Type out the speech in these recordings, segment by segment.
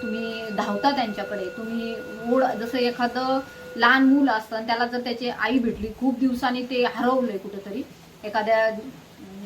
तुम्ही धावता त्यांच्याकडे, तुम्ही ओढ, जसं एखादं लहान मूल असतं त्याला जर त्याची आई भेटली, खूप दिवसांनी ते हरवलंय कुठेतरी, एखाद्या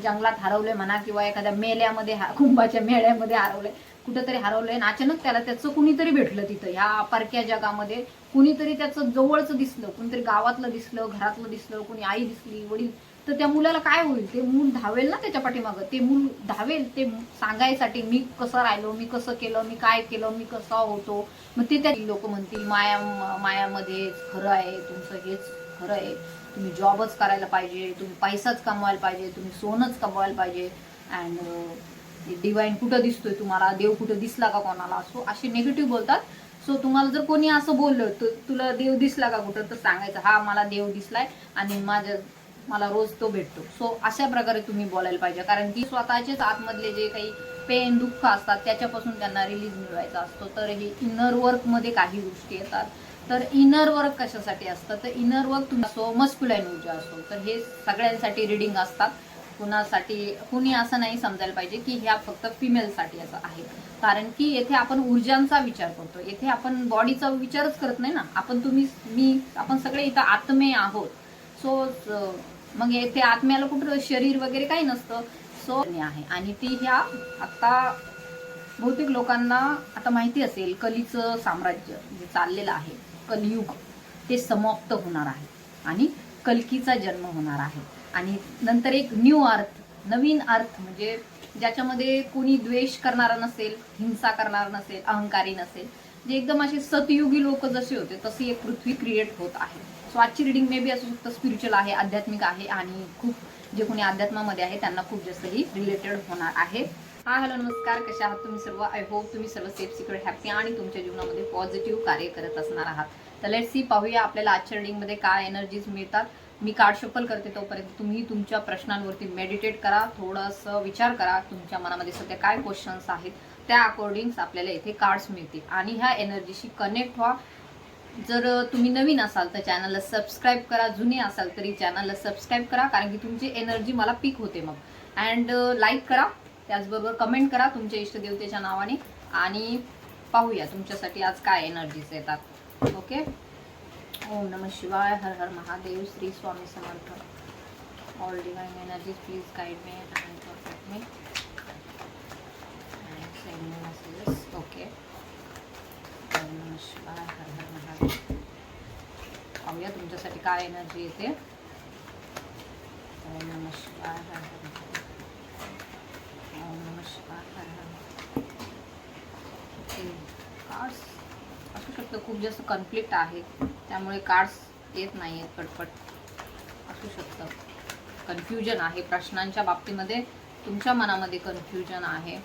जंगलात हरवलंय म्हणा किंवा एखाद्या मेल्यामध्ये कुंभाच्या मेळ्यामध्ये हरवलंय, कुठेतरी हरवलंय आणि अचानक त्याला त्याचं कुणीतरी भेटलं तिथं ह्या परक्या जगामध्ये, कुणीतरी त्याचं जवळचं दिसलं, कुणीतरी गावातलं दिसलं, घरातलं दिसलं, कुणी आई दिसली, वडील, तर त्या मुलाला काय होईल, ते मूल धावेल ना त्याच्या पाठीमागं, ते मूल धावेल ते सांगायसाठी मी कसं राहिलो, मी कसं केलं, मी काय केलं, मी कसा होतो. मग ते त्या लोक म्हणतील मायामध्ये खरं आहे तुमचं, हेच खरं आहे, तुम्ही जॉबच करायला पाहिजे, तुम्ही पैसाच कमवायला पाहिजे, तुम्ही सोनंच कमवायला पाहिजे, अँड डिवाइन कुठं दिसतोय तुम्हाला, देव कुठं दिसला का कोणाला, सो असे निगेटिव्ह बोलतात. सो तुम्हाला जर कोणी असं बोललं तर तुला देव दिसला का कुठं, तर सांगायचं हा मला देव दिसलाय आणि मला रोज तो भेटतो. सो अशा प्रकारे तुम्ही बोलायला पाहिजे, कारण की स्वतःचेच आतमधले जे काही पेन दुःख असतात त्याच्यापासून त्यांना रिलीज मिळवायचा असतो. तर हे इनर वर्क मध्ये काही गोष्टी येतात. तर इनर वर्क कशासाठी असतं, तर इनर वर्क तुम्ही असो, मस्क्युलाइन ऊर्जा असो, तर हे सगळ्यांसाठी रिडिंग असतात. कुणी असं नाही समजायला पाहिजे की ह्या फक्त फिमेलसाठी असं आहे, कारण की येथे आपण ऊर्जांचा विचार करतो, येथे आपण बॉडीचा विचारच करत नाही ना. आपण सगळे इथं आत्मे आहोत. सो मग येथे आत्म्याला कुठं शरीर वगैरे काही नसतं. सो आहे आणि ती ह्या आता बहुतेक लोकांना आता माहिती असेल, कलीचं साम्राज्य जे चाललेलं आहे, कलियुग, ते समाप्त होणार आहे आणि कल्कीचा जन्म होणार आहे. आणि नंतर एक न्यू अर्थ, नवीन अर्थ, म्हणजे ज्याच्यामध्ये कोणी द्वेष करणारा नसेल, हिंसा करणारा नसेल, अहंकारी नसेल, जे एकदम असे सतयुगी लोक जसे होते तशी एक पृथ्वी क्रिएट होत आहे. सो आजची रिडिंग मे बी असू शकतं स्पिरिच्युअल आहे, आध्यात्मिक आहे आणि खूप जे कोणी अध्यात्मामध्ये आहे त्यांना खूप जास्त ही रिलेटेड होणार आहे. हा हॅलो नमस्कार, कशा आहात तुम्ही सर्व? आय होप तुम्ही सर्व सेफ, सिक्युअर, हॅपी आणि तुमच्या जीवनामध्ये पॉझिटिव्ह कार्य करत असणार आहात. तर लेट्स सी, पाहूया आपल्याला आजच्या रिडिंगमध्ये काय एनर्जीज मिळतात. मी कार्ड शफल करते, तोपर्यंत तुम्ही तुमच्या प्रश्नांवरती मेडिटेट करा, थोडंसं विचार करा, तुमच्या मनामध्ये सध्या काय क्वेश्चन्स आहेत त्या अकॉर्डिंग आपल्याला इथे कार्ड्स मिळतील आणि ह्या एनर्जीशी कनेक्ट व्हा. जर तुम्ही नवीन असाल तर चॅनलला सबस्क्राईब करा, जुने असाल तरी चॅनलला सबस्क्राईब करा, कारण की तुमची एनर्जी मला पिक होते मग. अँड लाईक करा, त्याचबरोबर कमेंट करा तुमच्या इष्टदेवतेच्या नावाने आणि पाहूया तुमच्यासाठी आज काय एनर्जीज येतात. ओके. ओम नमः शिवाय, हर हर Mahadev, Shri Swami Samarth. All divine energies please guide me and protect me and send me messages. Okay. ओम नमः शिवाय, हर हर महादेव. पाहूया तुमच्यासाठी काय एनर्जी येते. ओम नमः शिवाय, हर हर महादेव. ओम नमः शिवाय, हर हर महादेव. ओके. कार्ड्स असू शकतं खूप जास्त कॉन्फ्लिक्ट आहे, त्यामुळे कार्ड्स येत नाही आहेत पटपट. असू शकतं कन्फ्युजन आहे प्रश्नांच्या बाबतीमध्ये, तुमच्या मनामध्ये कन्फ्युजन आहे.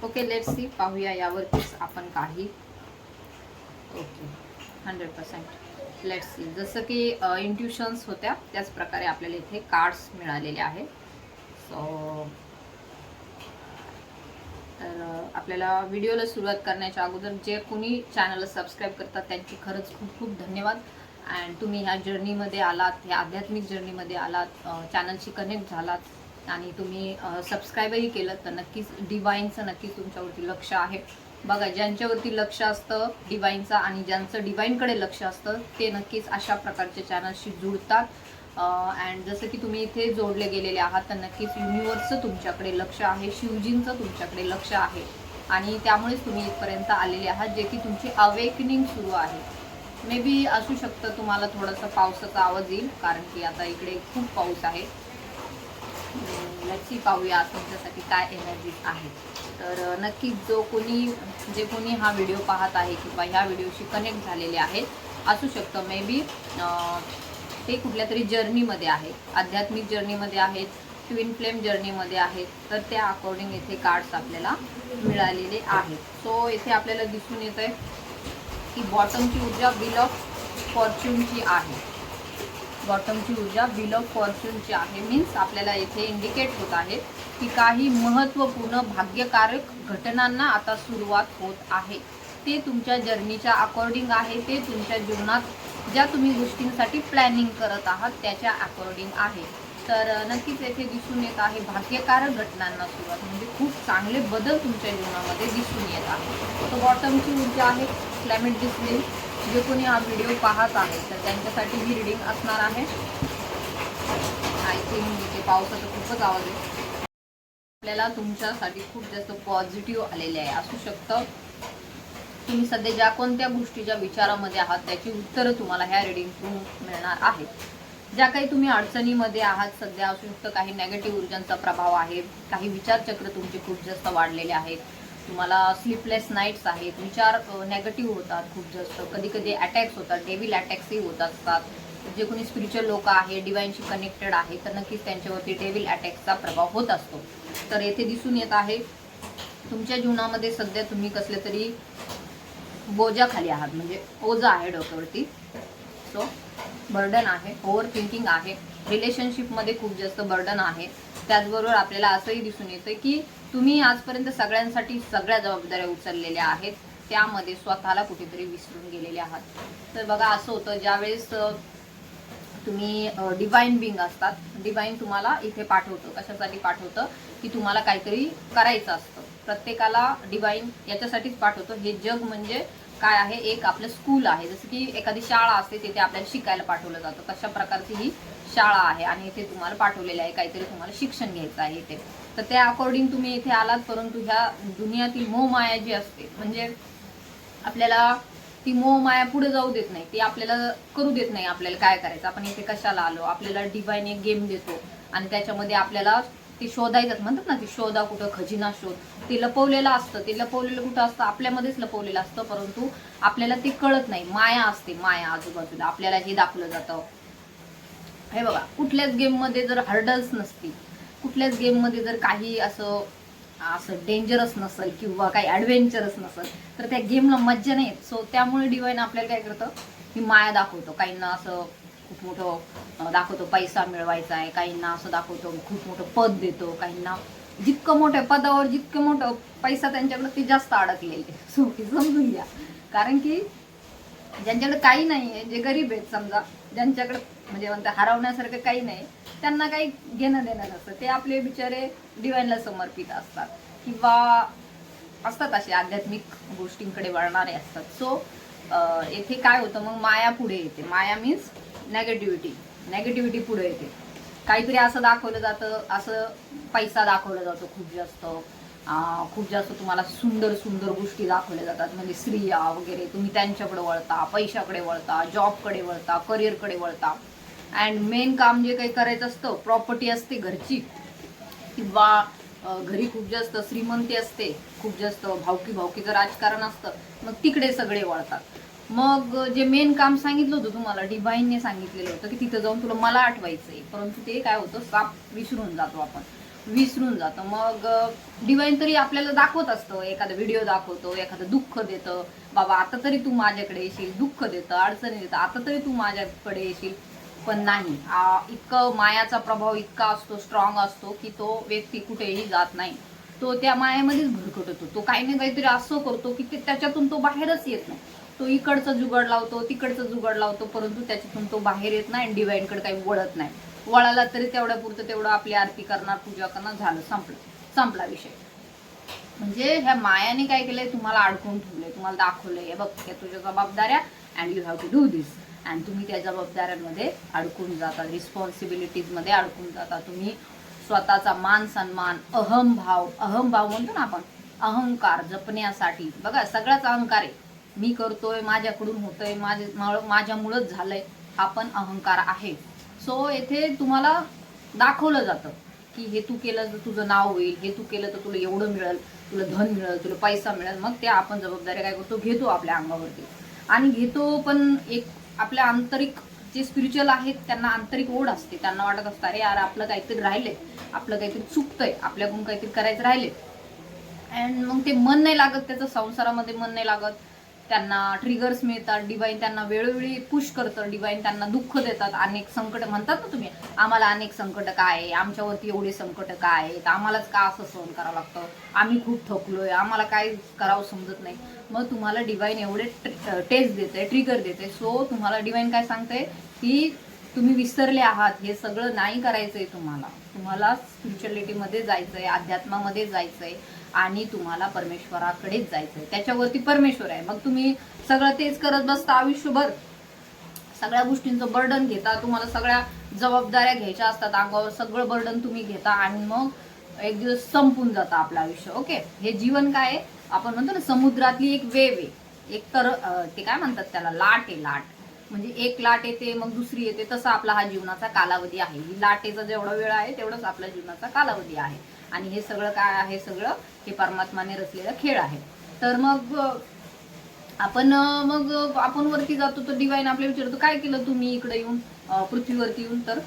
ओके, लेट्स सी, पाहूया यावरतीच आपण काही. ओके, 100%. लेट्स सी, जसं की इंट्युशन्स होत्या त्याच प्रकारे आपल्याला इथे कार्ड्स मिळालेले आहे. सो तर आपल्याला व्हिडिओला सुरुवात करण्याच्या अगोदर जे कोणी चॅनलला सबस्क्राईब करतात त्यांची खरंच खूप खूप धन्यवाद. अँड तुम्ही ह्या जर्नीमध्ये आलात, ह्या आध्यात्मिक जर्नीमध्ये आलात, चॅनलशी कनेक्ट झालात आणि तुम्ही सबस्क्राईबही केलं, तर नक्कीच डिवाईनचं नक्कीच तुमच्यावरती लक्ष आहे. बघा, ज्यांच्यावरती लक्ष असतं डिवाईनचं आणि ज्यांचं डिवाईनकडे लक्ष असतं ते नक्कीच अशा प्रकारच्या चॅनलशी जुळतात. अँड जसं की तुम्ही इथे जोडले गेलेले आहात, तर नक्कीच युनिवर्सचं तुमच्याकडे लक्ष आहे, शिवजींचं तुमच्याकडे लक्ष आहे आणि त्यामुळेच तुम्ही इथपर्यंत आलेले आहात, जे की तुमची अवेकनिंग सुरू आहे. मे बी असू शकतं तुम्हाला थोडंसं पावसाचा आवाज येईल, कारण की आता इकडे खूप पाऊस आहे. लक्षी पाहूया तुमच्यासाठी काय एनर्जीज आहेत. तर नक्कीच जे कोणी हा व्हिडिओ पाहत आहे किंवा ह्या व्हिडिओशी कनेक्ट झालेले आहेत, असू शकतं मे बी ते कुठल्या तरी जर्नीमध्ये आहेत, आध्यात्मिक जर्नीमध्ये आहेत, ट्विन फ्लेम जर्नीमध्ये आहेत, तर त्या अकॉर्डिंग इथे कार्ड्स आपल्याला मिळालेले आहेत. सो इथे आपल्याला दिसून येत आहे की बॉटमची ऊर्जा व्हील ऑफ फॉर्च्यूनची आहे. बॉटमची ऊर्जा व्हील ऑफ फॉर्च्यूनची आहे, मीन्स आपल्याला इथे इंडिकेट होत आहे की काही महत्त्वपूर्ण भाग्यकारक घटनांना आता सुरुवात होत आहे. ते तुमच्या जर्नीच्या अकॉर्डिंग आहे, ते तुमच्या जीवनात ज्या तुम्ही गोष्टींसाठी प्लॅनिंग करत आहात त्याच्या अकॉर्डिंग आहे. तर नक्कीच येथे दिसून येत आहे भाग्यकारक घटनांना सुरुवात, म्हणजे खूप चांगले बदल तुमच्या जीवनामध्ये दिसून येत आहे. तर बॉटमची ऊर्जा आहे क्लायमेट दिसली. जे कोणी हा व्हिडिओ पाहत आहे तर त्यांच्यासाठी ही रिडिंग असणार आहे. आय थिंक इथे पावसाचा खूपच आवाज आहे. आपल्याला तुमच्यासाठी खूप जास्त पॉझिटिव्ह आलेले आहे. असू शकतं तुम्ही सध्या ज्या कोणत्या गोष्टीच्या विचारामध्ये आहात त्याची उत्तरं तुम्हाला ह्या रिडिंगतून मिळणार आहेत. ज्या काही तुम्ही अडचणीमध्ये आहात सध्या, असू शकतं काही नेगेटिव्ह ऊर्जांचा प्रभाव आहे, काही विचारचक्र तुमचे खूप जास्त वाढलेले आहेत, तुम्हाला स्लीपलेस नाईट्स आहेत, विचार नेगेटिव्ह होतात खूप जास्त, कधी कधी अटॅक्स होतात, डेव्हिल अटॅक्सही होत असतात. जे कोणी स्पिरिच्युअल लोक आहे, डिवाइनशी कनेक्टेड आहे, तर नक्कीच त्यांच्यावरती डेव्हिल अटॅक्सचा प्रभाव होत असतो. तर येथे दिसून येत आहे तुमच्या जीवनामध्ये सध्या तुम्ही कसले तरी बोजाखाली आहात, म्हणजे ओझा आहे डोक्यावरती. सो बर्डन आहे, ओव्हर थिंकिंग आहे, रिलेशनशिपमध्ये खूप जास्त बर्डन आहे. त्याचबरोबर आपल्याला असंही दिसून येतं की तुम्ही आजपर्यंत सगळ्यांसाठी सगळ्या जबाबदाऱ्या उचललेल्या आहेत, त्यामध्ये स्वतःला कुठेतरी विसरून गेलेले आहात. तर बघा असं होतं ज्यावेळेस तुम्ही डिवाइन बिंग असतात, डिवाइन तुम्हाला इथे पाठवतं. कशासाठी पाठवतं की तुम्हाला काहीतरी करायचं असतं. प्रत्येकाला डिवाइन याच्यासाठीच पाठवतो. हे जग म्हणजे काय आहे, एक आपलं स्कूल आहे. जसं की एखादी शाळा असते, तिथे आपल्याला शिकायला पाठवलं जातं, तशा प्रकारची ही शाळा आहे आणि इथे तुम्हाला पाठवलेलं आहे, काहीतरी तुम्हाला शिक्षण घ्यायचं आहे इथे. तर त्या अकॉर्डिंग तुम्ही इथे आलात. परंतु ह्या दुनियातील मोहमाया जी असते, म्हणजे आपल्याला ती मोहमाया पुढे जाऊ देत नाही, ती आपल्याला करू देत नाही आपल्याला काय करायचं, आपण इथे कशाला आलो. आपल्याला डिवाइन एक गेम देतो आणि त्याच्यामध्ये आपल्याला ते शोधायचं, म्हणतात ना, ती शोधा कुठं खजिना शोध. ते लपवलेलं असतं, ते लपवलेलं कुठं असतं, आपल्यामध्येच लपवलेलं असतं, परंतु आपल्याला ते कळत नाही. माया असते, माया आजूबाजूला आपल्याला हे दाखवलं जातं. हे बघा, कुठल्याच गेममध्ये जर हर्डल्स नसतील, कुठल्याच गेममध्ये जर काही असं डेंजरस नसेल किंवा काही ॲडव्हेंचरस नसेल तर त्या गेमला मज्जा नाही येत. सो त्यामुळे डिवाइन आपल्याला काय करतं, ही माया दाखवतो. काहींना असं खूप मोठं दाखवतो, पैसा मिळवायचा आहे, काहींना असं दाखवतो खूप मोठं पद देतो, काहींना जितकं मोठ्या पदावर जितकं मोठं पैसा त्यांच्याकडे ते जास्त अडकलेले. सो हे समजून घ्या. कारण की ज्यांच्याकडे काही नाही आहे, जे गरीब आहेत समजा, ज्यांच्याकडे म्हणजे म्हणतात हरवण्यासारखं काही नाही, त्यांना काही घेणं देणं नसतं, ते आपले बिचारे डिवाइनला समर्पित असतात किंवा असतात असे आध्यात्मिक गोष्टींकडे वळणारे असतात. सो येथे काय होतं, मग माया पुढे येते. माया मीन्स नेगेटिव्हिटी पुढे येते. काहीतरी असं दाखवलं जातं, असं पैसा दाखवला जातो खूप जास्त तुम्हाला सुंदर सुंदर गोष्टी दाखवल्या जातात, म्हणजे स्त्रिया वगैरे, तुम्ही त्यांच्याकडे वळता, पैशाकडे वळता, जॉबकडे वळता, करिअरकडे वळता. अँड मेन काम जे काही करायचं असतं, प्रॉपर्टी असते घरची किंवा घरी खूप जास्त श्रीमंती असते, खूप जास्त भावकीचं राजकारण असतं, मग तिकडे सगळे वळतात. मग जे मेन काम सांगितलं होतं तुम्हाला, डिवाइनने सांगितलेलं होतं की तिथं जाऊन तुला मला आठवायचंय, परंतु ते काय होतं, साप विसरून जातो, आपण विसरून जातो. मग डिवाइन तरी आपल्याला दाखवत असतं, एखादा व्हिडिओ दाखवतो, एखादं दुःख देतं, बाबा आता तरी तू माझ्याकडे येशील, दुःख देतं, अडचणी देतं, आता तरी तू माझ्याकडे येशील. पण नाही, इतकं मायाचा प्रभाव इतका असतो, स्ट्रॉंग असतो की तो व्यक्ती कुठेही जात नाही, तो त्या मायामध्येच भरकटतो. तो काही ना काहीतरी असं करतो की त्याच्यातून तो बाहेरच येत नाही. तो इकडचं जुगाड लावतो, तिकडचं जुगाड लावतो, परंतु त्याच्यातून तो बाहेर येत नाही आणि डिवाइनकडे काही वळत नाही. वळाला तरी तेवढ्या पुरतं तेवढं आपली आरती करणार, पूजा करणार, झालं, संपला विषय. म्हणजे ह्या मायाने काय केलंय, तुम्हाला अडकून ठेवलंय, तुम्हाला दाखवलंय बघ हे तुझ्या जबाबदाऱ्या and you have to do this. And तुम्ही त्या जबाबदाऱ्यांमध्ये अडकून जाता, रिस्पॉन्सिबिलिटीजमध्ये अडकून जाता. तुम्ही स्वतःचा मान सन्मान, अहमभाव म्हणतो ना आपण, अहंकार जपण्यासाठी, बघा सगळाच अहंकार आहे, मी करतोय, माझ्याकडून होतंय, माझ्यामुळंच झालंय, हा पण अहंकार आहे. सो येथे तुम्हाला दाखवलं जातं की हे तू केलं तर तुझं नाव होईल, हे तू केलं तर तुला एवढं मिळेल, तुला धन मिळेल, तुला पैसा मिळेल. मग त्या आपण जबाबदाऱ्या काय करतो, घेतो आपल्या अंगावरती आणि घेतो. पण एक आपल्या आंतरिक जे स्पिरिच्युअल आहेत त्यांना आंतरिक ओढ असते, त्यांना वाटत असतं अरे यार आपलं काहीतरी राहिलंय, आपलं काहीतरी चुकतंय, आपल्याकडून काहीतरी करायचं राहिले. अँड मग ते मन नाही लागत, त्याचं संसारामध्ये मन नाही लागत, त्यांना ट्रिगर्स मिळतात. डिवाइन त्यांना वेळोवेळी पुश करतं, डिवाइन त्यांना दुःख देतात, अनेक संकट म्हणतात ना तुम्ही, आम्हाला अनेक संकट काय आहे, आमच्यावरती एवढे संकट काय आहेत, आम्हालाच का असं सहन करावं लागतं, आम्ही खूप थकलोय, आम्हाला काय करावं समजत नाही. मग तुम्हाला डिवाइन एवढे टेस्ट देते, ट्रिगर देते. सो तुम्हाला डिवाइन काय सांगते की तुम्ही विसरले आहात, हे सगळं नाही करायचंय तुम्हाला. तुम्हाला स्पिरिच्युअलिटीमध्ये जायचंय, अध्यात्मामध्ये जायचंय आणि तुम्हाला परमेश्वराकडेच जायचंय. त्याच्यावरती परमेश्वर आहे. मग तुम्ही सगळं तेच करत बसता आयुष्यभर, सगळ्या गोष्टींचं बर्डन घेता, तुम्हाला सगळ्या जबाबदाऱ्या घ्यायच्या असतात अंगावर, सगळं बर्डन तुम्ही घेता आणि मग एक दिवस संपून जातं आपलं आयुष्य. ओके, हे जीवन काय आहे, आपण म्हणतो ना समुद्रातली एक वेव आहे, एक तर ते काय म्हणतात त्याला, लाट आहे. लाट म्हणजे एक लाट येते मग दुसरी येते, तसा आपला हा जीवनाचा कालावधी आहे. ही लाटेचा जेवढा वेळ आहे तेवढाच आपल्या जीवनाचा कालावधी आहे. आणि हे सगळं काय आहे, सगळं हे परमात्माने रचलेला खेळ आहे. तर मग आपण वरती जातो तर डिवाइन आपल्याला विचारतो, काय केलं तुम्ही इकडे येऊन, पृथ्वीवरती येऊन? तर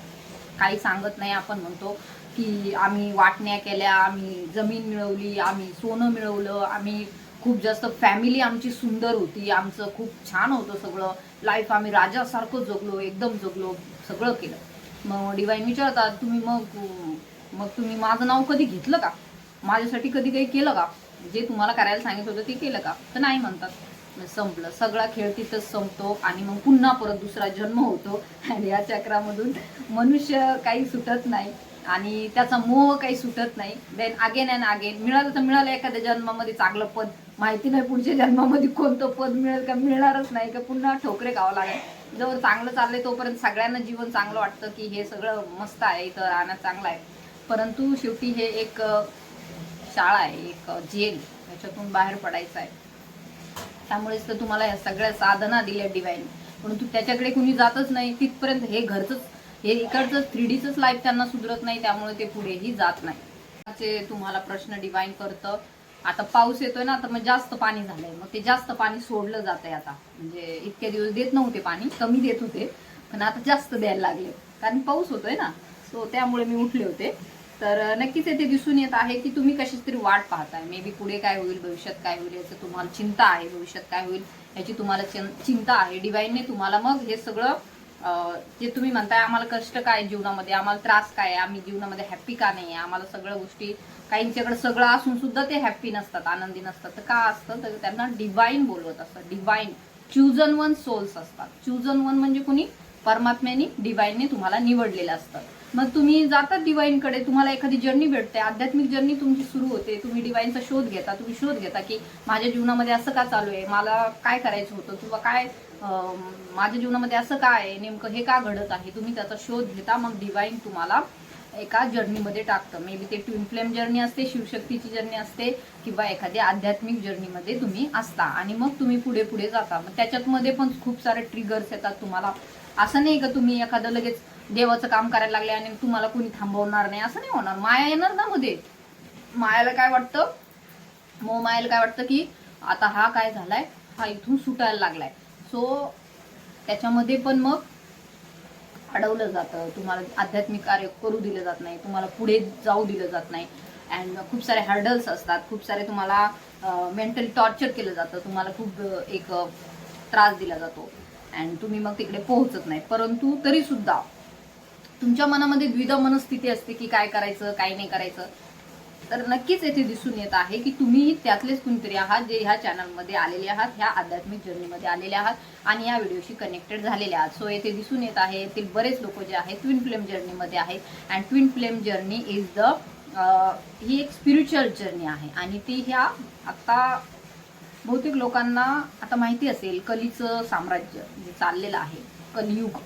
काही सांगत नाही. आपण म्हणतो की आम्ही वाटण्या केल्या, आम्ही जमीन मिळवली, आम्ही सोनं मिळवलं, आम्ही खूप जास्त फॅमिली आमची सुंदर होती, आमचं खूप छान होतं सगळं लाईफ, आम्ही राजासारखं जगलो, एकदम जगलो, सगळं केलं. मग डिवाइन विचारतात, तुम्ही मग तुम्ही माझं नाव कधी घेतलं का? माझ्यासाठी कधी काही केलं का? जे तुम्हाला करायला सांगितलं होतं ते केलं का? तर नाही म्हणतात. संपलं, सगळा खेळ तिथंच संपतो आणि मग पुन्हा परत दुसरा जन्म होतो. आणि या चक्रामधून मनुष्य काही सुटत नाही आणि त्याचा मोह काही सुटत नाही. देन अगेन अँड अगेन मिळालं तर मिळालं एखाद्या जन्मामध्ये चांगलं पद, माहिती नाही पुढच्या जन्मामध्ये कोणतं पद मिळेल का, मिळणारच नाही का, पुन्हा ठोकरे खावं लागेल. जोवर चांगलं चाललंय तोपर्यंत सगळ्यांना जीवन चांगलं वाटतं की हे सगळं मस्त आहे, इथं राहणं चांगलं आहे. परंतु शेवटी हे एक शाळा आहे, एक जेल, त्याच्यातून बाहेर पडायचं आहे. त्यामुळेच तर तुम्हाला या सगळ्या साधना दिल्या डिवाइन, परंतु त्याच्याकडे कुणी जातच नाही तिथपर्यंत. हे घरचंच, हे इकडचं 3Dचंच लाईफ त्यांना सुधरत नाही, त्यामुळे ते पुढेही जात नाही. तुम्हाला प्रश्न डिवाइन करतं. आता पाऊस येतोय ना, तर मग जास्त पाणी झालंय, मग ते जास्त पाणी सोडलं जातंय आता. म्हणजे इतके दिवस देत नव्हते पाणी, कमी देत होते, पण आता जास्त द्यायला लागले कारण पाऊस होतोय ना. सो त्यामुळे मी उठले होते. तर नक्कीच येथे दिसून येत आहे की तुम्ही कशीच तरी वाट पाहताय. मे बी पुढे काय होईल, भविष्यात काय होईल याचं तुम्हाला चिंता आहे, भविष्यात काय होईल याची तुम्हाला चिंता आहे. डिवाइनने तुम्हाला मग हे सगळं जे तुम्ही म्हणताय आम्हाला कष्ट काय जीवनामध्ये, आम्हाला त्रास काय, आम्ही जीवनामध्ये हॅप्पी का नाही, आम्हाला सगळ्या गोष्टी, काहींच्याकडे सगळं असून सुद्धा ते हॅप्पी नसतात, आनंदी नसतात. तर का असतं, तर त्यांना डिवाइन बोलवत असतात. डिवाइन चूजन वन सोल्स असतात. चूजन वन म्हणजे कुणी, परमात्म्याने, डिवाइनने तुम्हाला निवडलेलं असतं. मग तुम्ही जातात डिवाइनकडे, तुम्हाला एखादी जर्नी भेटते, आध्यात्मिक जर्नी तुमची सुरू होते. तुम्ही डिवाइनचा शोध घेता, तुम्ही शोध घेता की माझ्या जीवनामध्ये असं का चालू आहे, मला काय करायचं होतं, किंवा काय माझ्या जीवनामध्ये असं काय आहे, नेमकं हे का घडत आहे, तुम्ही त्याचा शोध घेता. मग डिवाइन तुम्हाला एका जर्नीमध्ये टाकतं. मे बी ते ट्विन फ्लेम जर्नी असते, शिवशक्तीची जर्नी असते, किंवा एखाद्या आध्यात्मिक जर्नीमध्ये तुम्ही असता आणि मग तुम्ही पुढे पुढे जाता. मग त्याच्यामध्ये पण खूप सारे ट्रिगर्स येतात तुम्हाला. असं नाही का तुम्ही एखादं लगेच देवाचं काम करायला लागले आणि तुम्हाला कोणी थांबवणार नाही, असं नाही होणार. माया येणार ना मध्ये. मायाला काय वाटतं, मायाला काय वाटतं की आता हा काय झालाय, हा इथून सुटायला लागलाय. सो त्याच्यामध्ये पण मग अडवलं जातं, तुम्हाला आध्यात्मिक कार्य करू दिलं जात नाही, तुम्हाला पुढे जाऊ दिलं जात नाही. अँड खूप सारे हर्डल्स असतात, खूप सारे तुम्हाला मेंटली टॉर्चर केलं जातं, तुम्हाला खूप एक त्रास दिला जातो अँड तुम्ही मग तिकडे पोहोचत नाही. परंतु तरी सुद्धा तुमच्या मनामध्ये द्विधा मनस्थिती असते की काय करायचं, काय नाही करायचं. तर नक्कीच येथे दिसून येत आहे की तुम्ही त्यातलेच कुणीतरी आहात जे ह्या चॅनलमध्ये आलेले आहात, ह्या आध्यात्मिक जर्नीमध्ये आलेले आहात आणि या व्हिडिओशी कनेक्टेड झालेले आहात. सो येथे दिसून येत आहे येथील बरेच लोक जे आहेत ट्विन फ्लेम जर्नीमध्ये आहेत. And twin flame journey is the he एक स्पिरिच्युअल जर्नी आहे आणि ती ह्या आता बहुतेक लोकांना आता माहिती असेल, कलीचं साम्राज्य जे चाललेलं आहे, कलियुग,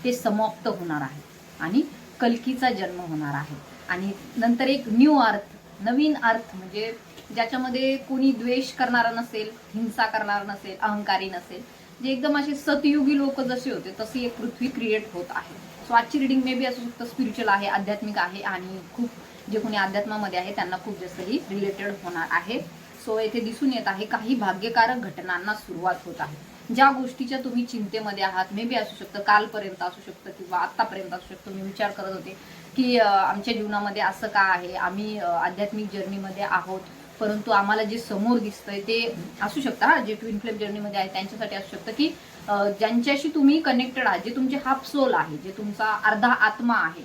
ते समाप्त होणार आहे आणि कल्कीचा जन्म होणार आहे. आणि नंतर एक न्यू अर्थ, नवीन अर्थ, म्हणजे ज्याच्यामध्ये कोणी द्वेष करणारा नसेल, हिंसा करणारा नसेल, अहंकारी नसेल, जे एकदम असे सतयुगी लोक जसे होते तशी एक पृथ्वी क्रिएट होत आहे. सो आजची रिडिंग मे बी असू शकतं स्पिरिच्युअल आहे, आध्यात्मिक आहे आणि खूप जे कोणी अध्यात्मामध्ये आहे त्यांना खूप जास्त ही रिलेटेड होणार आहे. सो येथे दिसून येत आहे काही भाग्यकारक घटनांना सुरुवात होत आहे. ज्या गोष्टीच्या तुम्ही चिंतेमध्ये आहात, मे बी असू शकतं कालपर्यंत असू शकतं किंवा आत्तापर्यंत असू शकतं, मी विचार करत होते की आमच्या जीवनामध्ये असं का आहे, आम्ही आध्यात्मिक जर्नीमध्ये आहोत, परंतु आम्हाला जे समोर दिसतंय ते असू शकतं, हा जे ट्विन फ्लेम जर्नीमध्ये आहे त्यांच्यासाठी असू शकतं की ज्यांच्याशी तुम्ही कनेक्टेड आहात, जे तुमचे हाफ सोल आहे, जे तुमचा अर्धा आत्मा आहे,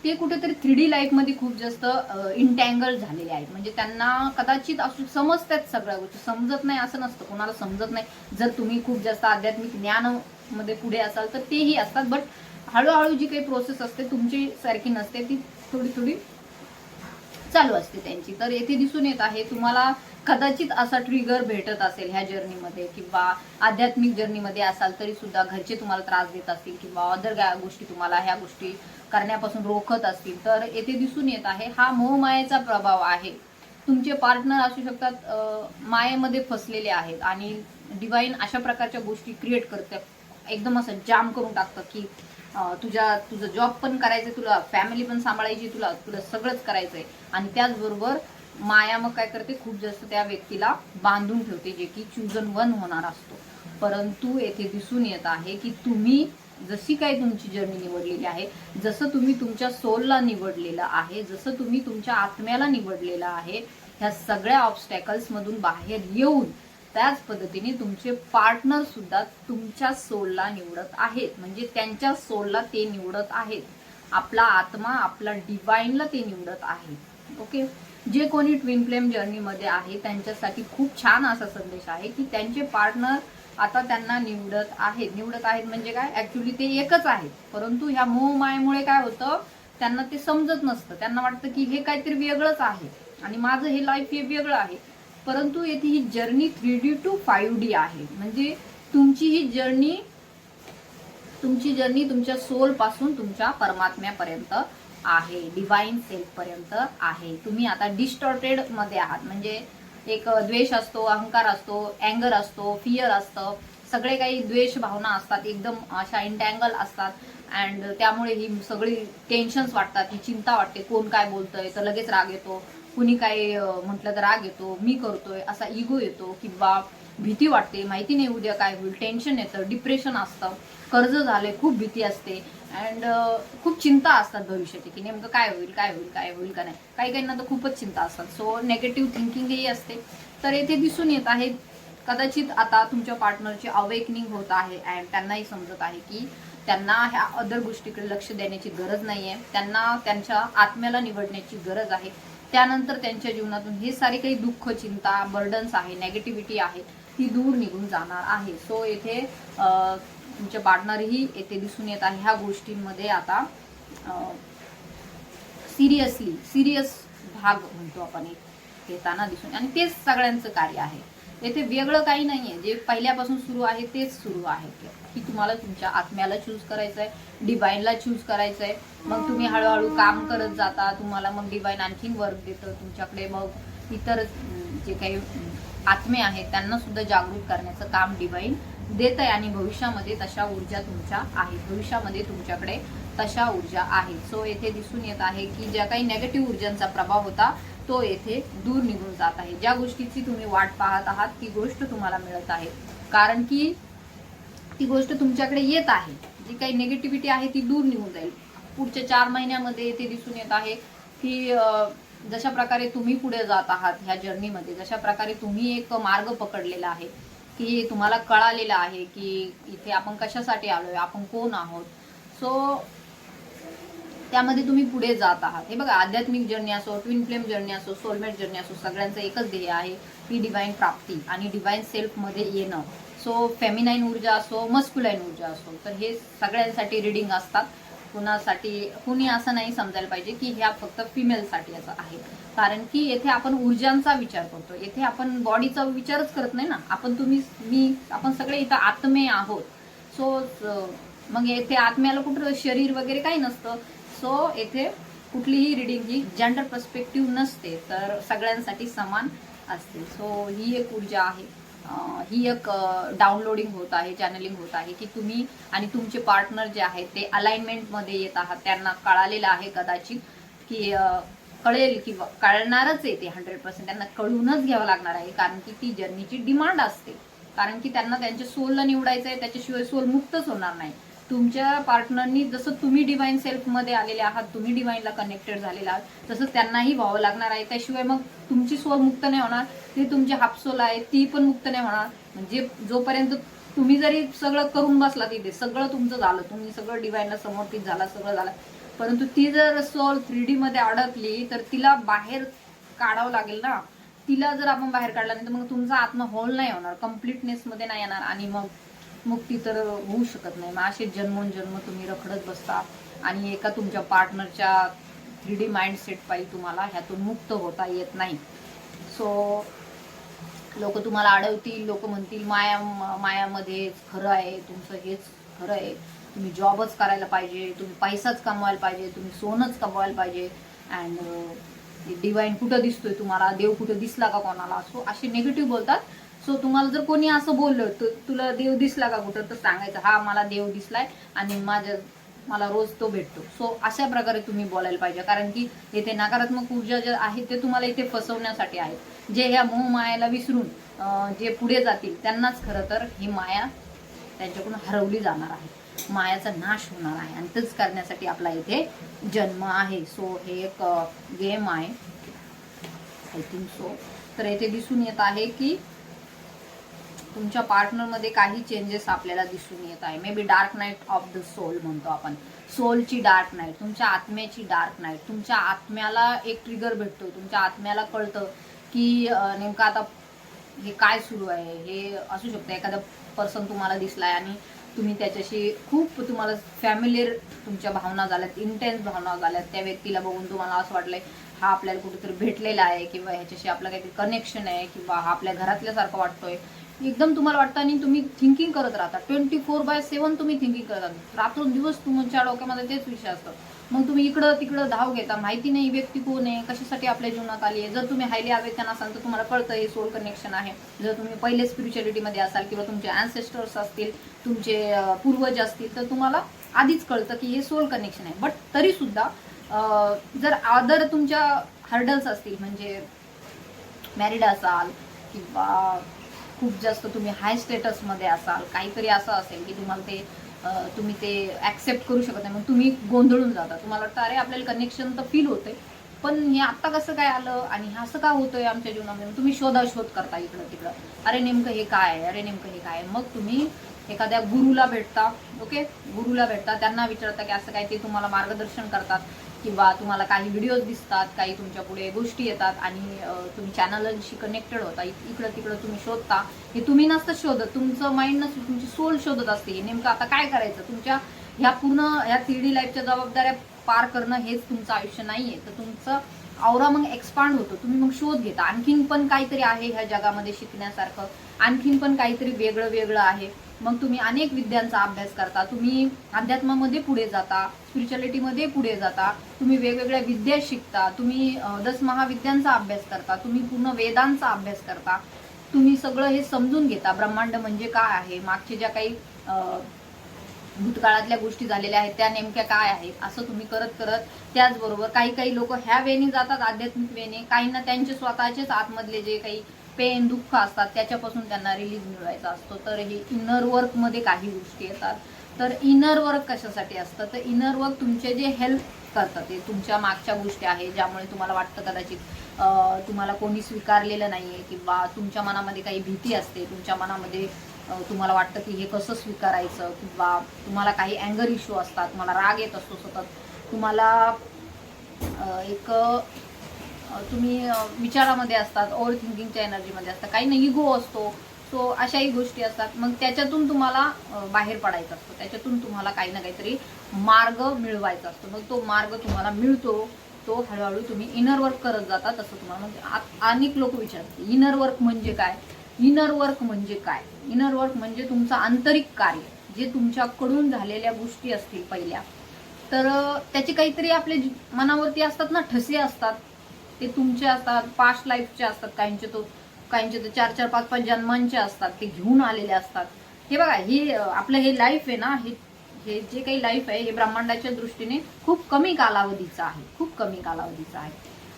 ते कुठेतरी 3D लाईफमध्ये खूप जास्त इंटँगल झालेले आहेत. म्हणजे त्यांना कदाचित असू समजतात सगळ्या गोष्टी, समजत नाही असं नसतं, कोणाला समजत नाही. जर तुम्ही खूप जास्त आध्यात्मिक ज्ञानामध्ये पुढे असाल तर तेही असतात, बट हळूहळू जी काही प्रोसेस असते तुमची सारखी नसते, ती थोडी थोडी चालू असते त्यांची. तर येथे दिसून येत आहे तुम्हाला कदाचित असा ट्रिगर भेटत असेल ह्या जर्नीमध्ये, किंवा आध्यात्मिक जर्नीमध्ये असाल तरी सुद्धा घरचे तुम्हाला त्रास देत असतील, किंवा अदर गोष्टी तुम्हाला ह्या गोष्टी करण्यापासून रोखत असतील, तर येथे दिसून येत आहे हा मोहमायेचा प्रभाव आहे. तुमचे पार्टनर असू शकतात मायेमध्ये फसलेले आहेत, आणि डिवाइन अशा प्रकारच्या गोष्टी क्रिएट करतात, एकदम असं जाम करून टाकतं की तुझं जॉब पण करायचंय, तुला फॅमिली पण सांभाळायची, तुला तुला सगळंच करायचंय, आणि त्याचबरोबर माया मग काय करते, खूप जास्त त्या व्यक्तीला बांधून ठेवते, जे की चूजन वन होणार असतो. परंतु येथे दिसून येत आहे की तुम्ही जशी काही तुमची जर्नी निवडलेली आहे, जसं तुम्ही तुमच्या सोलला निवडलेलं आहे, जसं तुम्ही तुमच्या आत्म्याला निवडलेलं आहे, ह्या सगळ्या ऑब्स्टॅकल्स मधून बाहेर येऊन त्याच पद्धतीने तुमचे पार्टनर सुद्धा तुमच्या सोलला निवडत आहेत, म्हणजे त्यांच्या सोलला ते निवडत आहेत, आपला आत्मा आपला डिवाइनला ते निवडत आहे. ओके, जे कोणी ट्विन फ्लेम जर्नीमध्ये आहे त्यांच्यासाठी खूप छान असा संदेश आहे की त्यांचे पार्टनर आता त्यांना निवडत आहेत म्हणजे काय, ऍक्च्युली ते एकच आहेत, परंतु ह्या मोहमायेमुळे काय होतं, त्यांना ते समजत नसतं, त्यांना वाटतं की हे काहीतरी वेगळंच आहे आणि माझं हे लाईफ हे वेगळं आहे. परंतु येथे ही जर्नी 3D to 5D आहे, म्हणजे तुमची ही जर्नी तुमच्या सोल पासून तुमच्या परमात्म्यापर्यंत आहे, डिवाइन सेल्फ पर्यंत आहे. तुम्ही आता डिस्टॉर्टेड मध्ये आहात, म्हणजे एक द्वेष असतो, अहंकार असतो, अँगर असतो, फिअर असतं, सगळे काही द्वेष भावना असतात, एकदम अशा इंटँगल असतात, अँड त्यामुळे ही सगळी टेन्शन्स वाटतात, ही चिंता वाटते, कोण काय बोलतंय तर लगेच राग येतो, कुणी काय म्हटलं तर राग येतो, मी करतोय असा इगो येतो, किंवा भीती वाटते, माहिती नाही उद्या काय होईल, टेन्शन येतं, डिप्रेशन असतं, कर्ज झाले, खूप भीती असते, अँड खूप चिंता असतात भविष्याची की नेमकं काय होईल का नाही, काही काहींना तर खूपच चिंता असतात. सो नेगेटिव्ह थिंकिंगही असते. तर येथे दिसून येत आहे कदाचित आता तुमच्या पार्टनरची अवेकनिंग होत आहे, अँड त्यांनाही समजत आहे की त्यांना ह्या अदर गोष्टीकडे लक्ष देण्याची गरज नाहीये, त्यांना त्यांच्या आत्म्याला निवडण्याची गरज आहे. त्यानंतर त्यांच्या जीवनातून हे सारे काही दुःख, चिंता, बर्डन्स आहे, नेगेटिव्हिटी आहे, ती दूर निघून जाणार आहे. सो येथे तुमचे पार्टनरही येथे दिसून येत आहे ह्या गोष्टींमध्ये आता सिरियस भाग म्हणतो आपण येताना दिसून, आणि तेच सगळ्यांचं कार्य आहे. येथे वेगळं काही नाहीये, जे पहिल्यापासून सुरू आहे तेच सुरू आहे की तुम्हाला तुमच्या आत्म्याला चूज करायचंय, डिवाइनला चूज करायचंय, मग तुम्ही हळूहळू काम करत जाता, तुम्हाला मग डिवाइन आणखीन वर्क देतं तुमच्याकडे, मग इतर जे काही आत्मे आहेत त्यांना सुद्धा जागृत करण्याचं काम डिवाइन देत आहे, आणि भविष्यामध्ये तशा ऊर्जा तुमच्या आहेत, भविष्यामध्ये तुमच्याकडे तशा ऊर्जा आहेत. सो येथे दिसून येत आहे की ज्या काही नेगेटिव्ह ऊर्जांचा प्रभाव होता तो येथे दूर निघून जात आहे. ज्या गोष्टीची तुम्ही वाट पाहत आहात ती गोष्ट तुम्हाला मिळत आहे, कारण की ती गोष्ट तुमच्याकडे येत आहे. जी काही नेगेटिव्हिटी आहे ती दूर निघून जाईल पुढच्या 4 महिन्यामध्ये. येथे दिसून येत आहे की जशा प्रकारे तुम्ही पुढे जात आहात ह्या जर्नीमध्ये, जशा प्रकारे तुम्ही एक मार्ग पकडलेला आहे की तुम्हाला कळालेलं आहे की इथे आपण कशासाठी आलोय, आपण कोण आहोत, सो त्यामध्ये तुम्ही पुढे जात आहात. हे बघा, आध्यात्मिक जर्नी असो, ट्विन फ्लेम जर्नी असो, सोलमेट जर्नी असो, सगळ्यांचं एकच ध्येय आहे की डिवाइन प्राप्ती आणि डिवाइन सेल्फमध्ये येणं. सो फेमिनाईन ऊर्जा असो, मस्क्युलाईन ऊर्जा असो, तर हे सगळ्यांसाठी रिडिंग असतात. कुणी असं नाही समजायला पाहिजे की ह्या फक्त फिमेलसाठी असं आहे, कारण की येथे आपण ऊर्जांचा विचार करतो, येथे आपण बॉडीचा विचारच करत नाही ना. आपण, तुम्ही, मी, आपण सगळे इथं आत्मे आहोत. सो मग येथे आत्म्याला कुठं शरीर वगैरे काही नसतं. सो येथे कुठलीही रिडिंग ही जेंडर पर्स्पेक्टिव्ह नसते, तर सगळ्यांसाठी समान असते. सो ही एक ऊर्जा आहे, ही एक डाउनलोडिंग होत आहे, चॅनलिंग होत आहे की तुम्ही आणि तुमचे पार्टनर जे आहेत ते अलाइनमेंटमध्ये येत आहात. त्यांना कळालेलं आहे कदाचित की कळेल किंवा कळणारच आहे, ते 100% त्यांना कळूनच घ्यावं लागणार आहे, कारण की ती जर्नीची डिमांड असते, कारण की त्यांना त्यांच्या सोलला निवडायचं आहे, त्याच्याशिवाय सोल मुक्तच होणार नाही. तुमच्या पार्टनरनी जसं तुम्ही डिवाइन सेल्फमध्ये आलेले आहात, तुम्ही डिवाइनला कनेक्टेड झालेला आहात, तसं त्यांनाही व्हावं लागणार आहे, त्याशिवाय मग तुमची सोल मुक्त नाही होणार, ती तुमची हाफ सोल आहे ती पण मुक्त नाही होणार. म्हणजे जोपर्यंत तुम्ही जरी सगळं करून बसला तिथे, सगळं तुमचं झालं, तुम्ही सगळं डिवाइनला समर्पित झाला, सगळं झालं, परंतु ती जर सोल 3D मध्ये अडकली तर तिला बाहेर काढावं लागेल ना. तिला जर आपण बाहेर काढला नाही तर मग तुमचा आत्मा होल नाही होणार, कम्प्लिटनेस मध्ये नाही येणार, आणि मग मुक्ती तर होऊ शकत नाही. मग असे जन्मोनजन्म तुम्ही रखडत बसता आणि एका तुमच्या पार्टनरच्या 3D माइंडसेट पायी तुम्हाला ह्यातून मुक्त होता येत नाही. सो लोक तुम्हाला अडवतील, लोक म्हणतील मायामध्ये खरं आहे, तुमचं हेच खरं आहे, तुम्ही जॉबच करायला पाहिजे, तुम्ही पैसाच कमवायला पाहिजे, तुम्ही सोनंच कमवायला पाहिजे, अँड डिवाइन कुठं दिसतोय तुम्हाला, देव कुठं दिसला का कोणाला. सो असे निगेटिव्ह बोलतात. सो तुम्हाला जर कोणी असं बोललं तर तुला देव दिसला का कुठं, तर सांगायचं हा मला देव दिसलाय आणि मला रोज तो भेटतो. सो अशा प्रकारे तुम्ही बोलायला पाहिजे, कारण की येथे नकारात्मक ऊर्जा जे आहे ते तुम्हाला इथे फसवण्यासाठी आहेत. जे ह्या मोह मायाला विसरून जे पुढे जातील त्यांनाच खरं तर ही माया त्यांच्याकडून हरवली जाणार आहे, मायाचा नाश होणार आहे, आणि तेच करण्यासाठी आपला इथे जन्म आहे. सो हे एक गेम आहे आय थिंक सो. तर येथे दिसून येत आहे की तुमच्या पार्टनरमध्ये काही चेंजेस आपल्याला दिसून येत आहे. Maybe dark night of the soul म्हणतो आपण, सोलची डार्क नाईट, तुमच्या आत्म्याची डार्क नाईट. तुमच्या आत्म्याला एक ट्रिगर भेटतो, तुमच्या आत्म्याला कळतं की नेमकं आता हे काय सुरू आहे. हे असू शकतं एखादा पर्सन तुम्हाला दिसलाय आणि तुम्ही त्याच्याशी खूप तुम्हाला फॅमिलियर तुमच्या भावना झाल्यात, इंटेन्स भावना झाल्यात. त्या व्यक्तीला बघून तुम्हाला असं वाटलंय हा आपल्याला कुठेतरी भेटलेला आहे, किंवा ह्याच्याशी आपलं काहीतरी कनेक्शन आहे, किंवा हा आपल्या घरातल्यासारखं वाटतोय, एकदम तुम्हाला वाटतं. आणि तुम्ही थिंकिंग करत राहता 24/7. तुम्ही थिंकिंग करत राहता, रात्रंदिवस तुमच्या डोक्यामध्ये तेच विषय असतात. मग तुम्ही इकडं तिकडं धाव घेता, माहिती नाही व्यक्ती कोण आहे, कशासाठी आपल्या जीवनात आली आहे. जर तुम्ही हायली अवेकन असाल तर तुम्हाला कळतं हे सोल कनेक्शन आहे. जर तुम्ही पहिले स्पिरिच्युअलिटीमध्ये असाल किंवा तुमचे अँसेस्टर्स असतील, तुमचे पूर्वज असतील, तर तुम्हाला आधीच कळतं की हे सोल कनेक्शन आहे. बट तरी सुद्धा जर अदर तुमच्या हर्डल्स असतील, म्हणजे मॅरिड असाल किंवा खूप जास्त तुम्ही हाय स्टेटसमध्ये असाल, काहीतरी असं असेल की तुम्ही ते ॲक्सेप्ट करू शकत नाही, मग तुम्ही गोंधळून जाता. तुम्हाला वाटतं अरे आपल्याला कनेक्शन तर फील होतंय, पण हे आत्ता कसं काय आलं आणि हे असं का होतंय आमच्या जीवनामध्ये. तुम्ही शोधाशोध करता इकडं तिकडं, अरे नेमकं हे काय आहे, अरे नेमकं हे काय आहे. मग तुम्ही एखाद्या गुरुला भेटता, ओके, गुरुला भेटता, त्यांना विचारता की असं काय, ते तुम्हाला मार्गदर्शन करतात, किंवा तुम्हाला काही व्हिडिओज दिसतात, काही तुमच्या पुढे गोष्टी येतात आणि तुम्ही चॅनलशी कनेक्टेड होता. इकडं तिकडं तुम्ही शोधता. हे तुम्ही नसतं शोधत, तुमचं माइंड नसतं, तुमची सोल शोधत असते नेमकं आता काय करायचं. तुमच्या ह्या पूर्ण ह्या 3D लाईफच्या जबाबदाऱ्या पार करणं हेच तुमचं आयुष्य नाहीये. तर तुमचं औरा मग एक्सपांड होतो, तुम्ही मग शोध घेता आणखीन पण काहीतरी आहे ह्या जगामध्ये शिकण्यासारखं, आणखीन पण काहीतरी वेगळं वेगळं आहे. मग तुम्ही अनेक विद्यांचा अभ्यास करता, तुम्ही अध्यात्मामध्ये पुढे जाता, स्पिरिच्युअलिटीमध्ये पुढे जाता, तुम्ही वेगवेगळ्या विद्या शिकता, तुम्ही 10 महाविद्यांचा अभ्यास करता, तुम्ही पूर्ण वेदांचा अभ्यास करता, तुम्ही सगळं हे समजून घेता. ब्रह्मांड म्हणजे काय आहे, मागचे ज्या काही भूतकाळातल्या गोष्टी झालेल्या आहेत त्या नेमक्या काय आहेत, असं तुम्ही करत करत. त्याचबरोबर काही लोक ह्या वेने जातात, आध्यात्मिक वेने, काहींना त्यांचे स्वतःचेच आतमधले जे काही पेन दुःख असतात त्याच्यापासून त्यांना रिलीज मिळवायचा असतो. तर हे इनर वर्कमध्ये काही गोष्टी येतात. तर इनर वर्क कशासाठी असतं, तर इनर वर्क तुमचे जे हेल्प करतात, ते तुमच्या मागच्या गोष्टी आहेत ज्यामुळे तुम्हाला वाटतं कदाचित तुम्हाला कोणी स्वीकारलेलं नाहीये, किंवा तुमच्या मनामध्ये काही भीती असते, तुमच्या मनामध्ये तुम्हाला वाटतं की हे कसं स्वीकारायचं, किंवा तुम्हाला काही अँगर इश्यू असतात, तुम्हाला राग येत असतो सतत, तुम्हाला तुम्ही विचारामध्ये असतात, ओव्हर थिंकिंगच्या एनर्जीमध्ये असतात, काही नाही इगो असतो. सो अशाही गोष्टी असतात. मग त्याच्यातून तुम्हाला बाहेर पडायचं असतं, त्याच्यातून तुम्हाला काही ना काहीतरी मार्ग मिळवायचा असतो. मग तो मार्ग तुम्हाला मिळतो, तो हळूहळू तुम्ही इनर वर्क करत जाता. तसं तुम्हाला म्हणजे अनेक लोक विचारतात इनर वर्क म्हणजे काय. इनर वर्क म्हणजे काय, इनर वर्क म्हणजे तुमचं आंतरिक कार्य, जे तुमच्याकडून झालेल्या गोष्टी असतील पहिल्या, तर त्याचे काहीतरी आपल्या मनावरती असतात ना, ठसे असतात, ते तुमचे असतात, पास्ट लाईफचे असतात, काहींचे तर 4-4, 5-5 जन्मांचे असतात, ते घेऊन आलेले असतात. हे बघा, हे आपलं हे लाईफ आहे ना, हे जे काही लाईफ आहे हे ब्रह्मांडाच्या दृष्टीने खूप कमी कालावधीचं आहे, खूप कमी कालावधीचं आहे.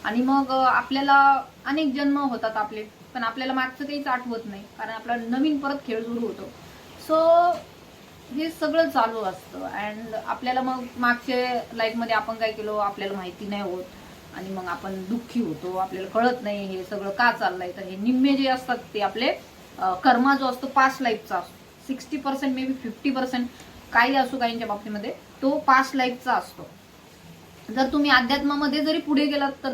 आणि मग आपल्याला अनेक जन्म होतात आपले, पण आपल्याला मागचं काहीच आठवत नाही, कारण आपला नवीन परत खेळ सुरू होतो. सो हे सगळं चालू असतं. अँड आपल्याला मग मागच्या लाईफमध्ये आपण काय केलं आपल्याला माहिती नाही होत, आणि मग आपण दुःखी होतो, आपल्याला कळत नाही हे सगळं का चाललंय. तर हे निम्मे जे असतात ते आपले कर्मा जो असतो पास्ट लाईफचा असतो, 60% मे बी 50% काही असो काहींच्या बाबतीमध्ये, तो पास्ट लाईफचा असतो. जर तुम्ही अध्यात्मामध्ये जरी पुढे गेलात तर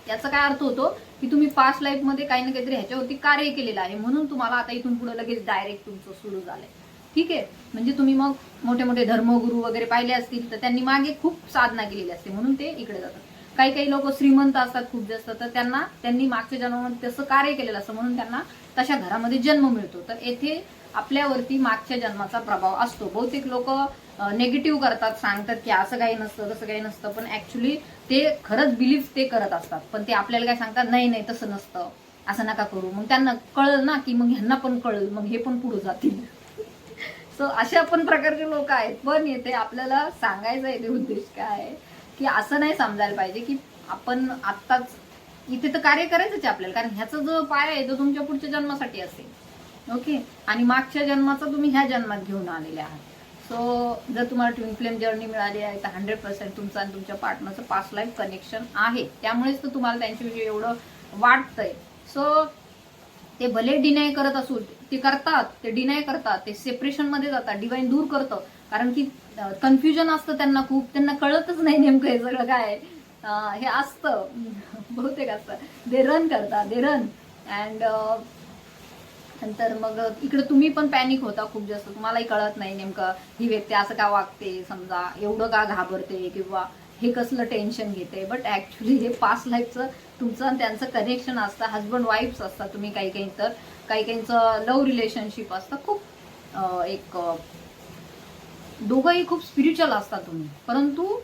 याचा काय अर्थ होतो की तुम्ही पास्ट लाईफमध्ये काही ना काहीतरी ह्याच्यावरती कार्य केलेलं आहे, म्हणून तुम्हाला आता इथून पुढे लगेच डायरेक्ट तुमचं सुरू झालंय. ठीक आहे. म्हणजे तुम्ही मग मोठे मोठे धर्मगुरू वगैरे पाहिले असतील तर त्यांनी मागे खूप साधना केलेली असते म्हणून ते इकडे जातात. काही काही लोक श्रीमंत असतात खूप जास्त, तर त्यांनी मागच्या जन्मामध्ये तसं कार्य केलेलं असतं म्हणून त्यांना तशा घरामध्ये जन्म मिळतो. तर येथे आपल्यावरती मागच्या जन्माचा प्रभाव असतो. बहुतेक लोक नेगेटिव्ह करतात, सांगतात की असं काही नसतं तसं काही नसतं, पण ऍक्च्युली ते खरंच बिलीफ ते करत असतात. पण ते आपल्याला काय सांगतात, नाही नाही तसं नसतं, असं नका करू. मग त्यांना कळलं ना की मग ह्यांना पण कळलं, मग हे पण पुढे जातील. सो अशा पण प्रकारचे लोक आहेत. पण येथे आपल्याला सांगायचा येते उद्देश काय आहे की असं नाही समजायला पाहिजे की आपण आत्ताच इथे तर कार्य करायचंच आहे आपल्याला, कारण ह्याचा जो पाया आहे तो तुमच्या पुढच्या जन्मासाठी असेल. ओके. आणि मागच्या जन्माचा तुम्ही ह्या जन्मात घेऊन आलेले आहात. सो जर तुम्हाला ट्विन फ्लेम जर्नी मिळाली आहे तर 100% तुमचं आणि तुमच्या पार्टनरचं पास्ट लाईफ कनेक्शन आहे. त्यामुळेच तर तुम्हाला त्यांच्याविषयी एवढं वाटतंय. सो ते भले डिनाय करत असू, ते करतात, ते डिनाय करतात, ते सेपरेशन मध्ये जातात, डिवाइन दूर करतं. कारण की कन्फ्युजन असतं त्यांना खूप, त्यांना कळतच नाही नेमकं हे सगळं काय हे असतं. बहुतेक असतं. दे रन करतात, दे रन. अँड नंतर मग इकडे तुम्ही पण पॅनिक होता खूप जास्त, तुम्हालाही कळत नाही नेमकं ही व्यक्ती असं का वागते, समजा एवढं का घाबरते किंवा हे कसलं टेन्शन घेते. बट ऍक्च्युली हे पास्ट लाईफचं तुमचं आणि त्यांचं कनेक्शन असतं. हजबंड वाईफ्स असतात तुम्ही, काही काही तर काही काहींचं लव्ह रिलेशनशिप असतं. खूप एक दोघंही खूप स्पिरिच्युअल असतात तुम्ही, परंतु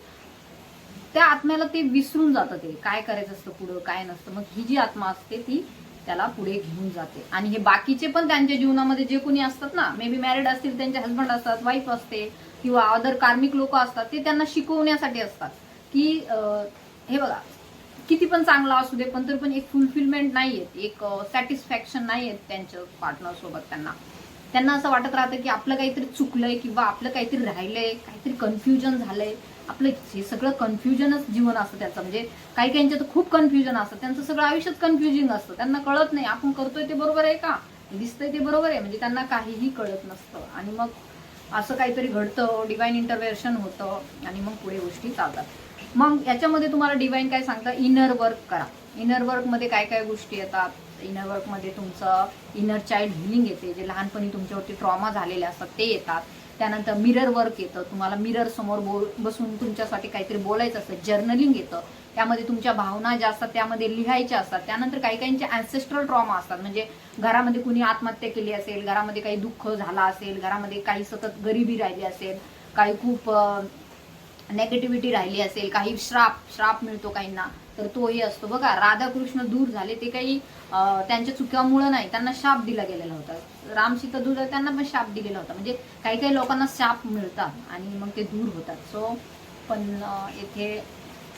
त्या आत्म्याला ते विसरून जातं, ते काय करायचं असतं पुढं काय नसतं. मग ही जी आत्मा असते ती त्याला पुढे घेऊन जाते. आणि हे बाकीचे पण त्यांच्या जीवनामध्ये जे कोणी असतात ना, मे बी मॅरिड असतील, त्यांचे हजबंड असतात, वाईफ असते किंवा अदर कार्मिक लोक असतात, ते त्यांना शिकवण्यासाठी असतात की हे बघा किती पण चांगला असू दे पण तरी पण एक फुलफिलमेंट नाहीये, एक सॅटिस्फॅक्शन नाहीये त्यांच्या पार्टनर सोबत. त्यांना असं वाटत राहतं की आपलं काहीतरी चुकलंय किंवा आपलं काहीतरी राहिलंय, काहीतरी कन्फ्युजन झालंय. आपलं हे सगळं कन्फ्युजनच जीवन असतं त्याचं. म्हणजे काही काहींचं तर खूप कन्फ्युजन असतं, त्यांचं सगळं आयुष्यात कन्फ्युजिंग असतं. त्यांना कळत नाही आपण करतोय ते बरोबर आहे का, दिसतंय ते बरोबर आहे, म्हणजे त्यांना काहीही कळत नसतं. आणि मग असं काहीतरी घडतं, डिवाइन इंटरव्हेन्शन होतं आणि मग पुढे गोष्टी चालतात. मग याच्यामध्ये तुम्हाला डिवाइन काय सांगतं, इनर वर्क करा. इनर वर्कमध्ये काय काय गोष्टी येतात, इनर वर्कमध्ये तुमचं इनर चाइल्ड हिलिंग येते, जे लहानपणी तुमच्यावरती ट्रॉमा झालेले असतात ते येतात. त्यानंतर मिरर वर्क येतं, तुम्हाला मिरर समोर बसून तुमच्यासाठी काहीतरी बोलायचं असतं. जर्नलिंग येतं, त्यामध्ये तुमच्या भावना ज्या असतात त्यामध्ये लिहायच्या असतात. त्यानंतर काही काहींचे अँसेस्ट्रल ट्रॉमा असतात, म्हणजे घरामध्ये कुणी आत्महत्या केली असेल, घरामध्ये काही दुःख झाला असेल, घरामध्ये काही सतत गरिबी राहिली असेल, काही खूप नेगेटिव्हिटी राहिली असेल, काही श्राप मिळतो काहींना, तर तोही असतो. बघा राधाकृष्ण दूर झाले ते काही त्यांच्या चुक्यामुळे नाही, त्यांना शाप दिला गेलेला होता. राम सीता दूर झाले त्यांना पण शाप दिलेला होता. म्हणजे काही काही लोकांना शाप मिळतात आणि मग ते दूर होतात. सो पण येथे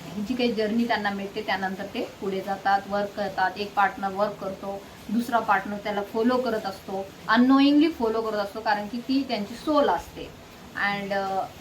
ही जी काही जर्नी त्यांना मिळते त्यानंतर ते पुढे जातात, वर्क करतात. एक पार्टनर वर्क करतो, दुसरा पार्टनर त्याला फॉलो करत असतो, अननोईंगली फॉलो करत असतो, कारण की ती त्यांची सोल असते. अँड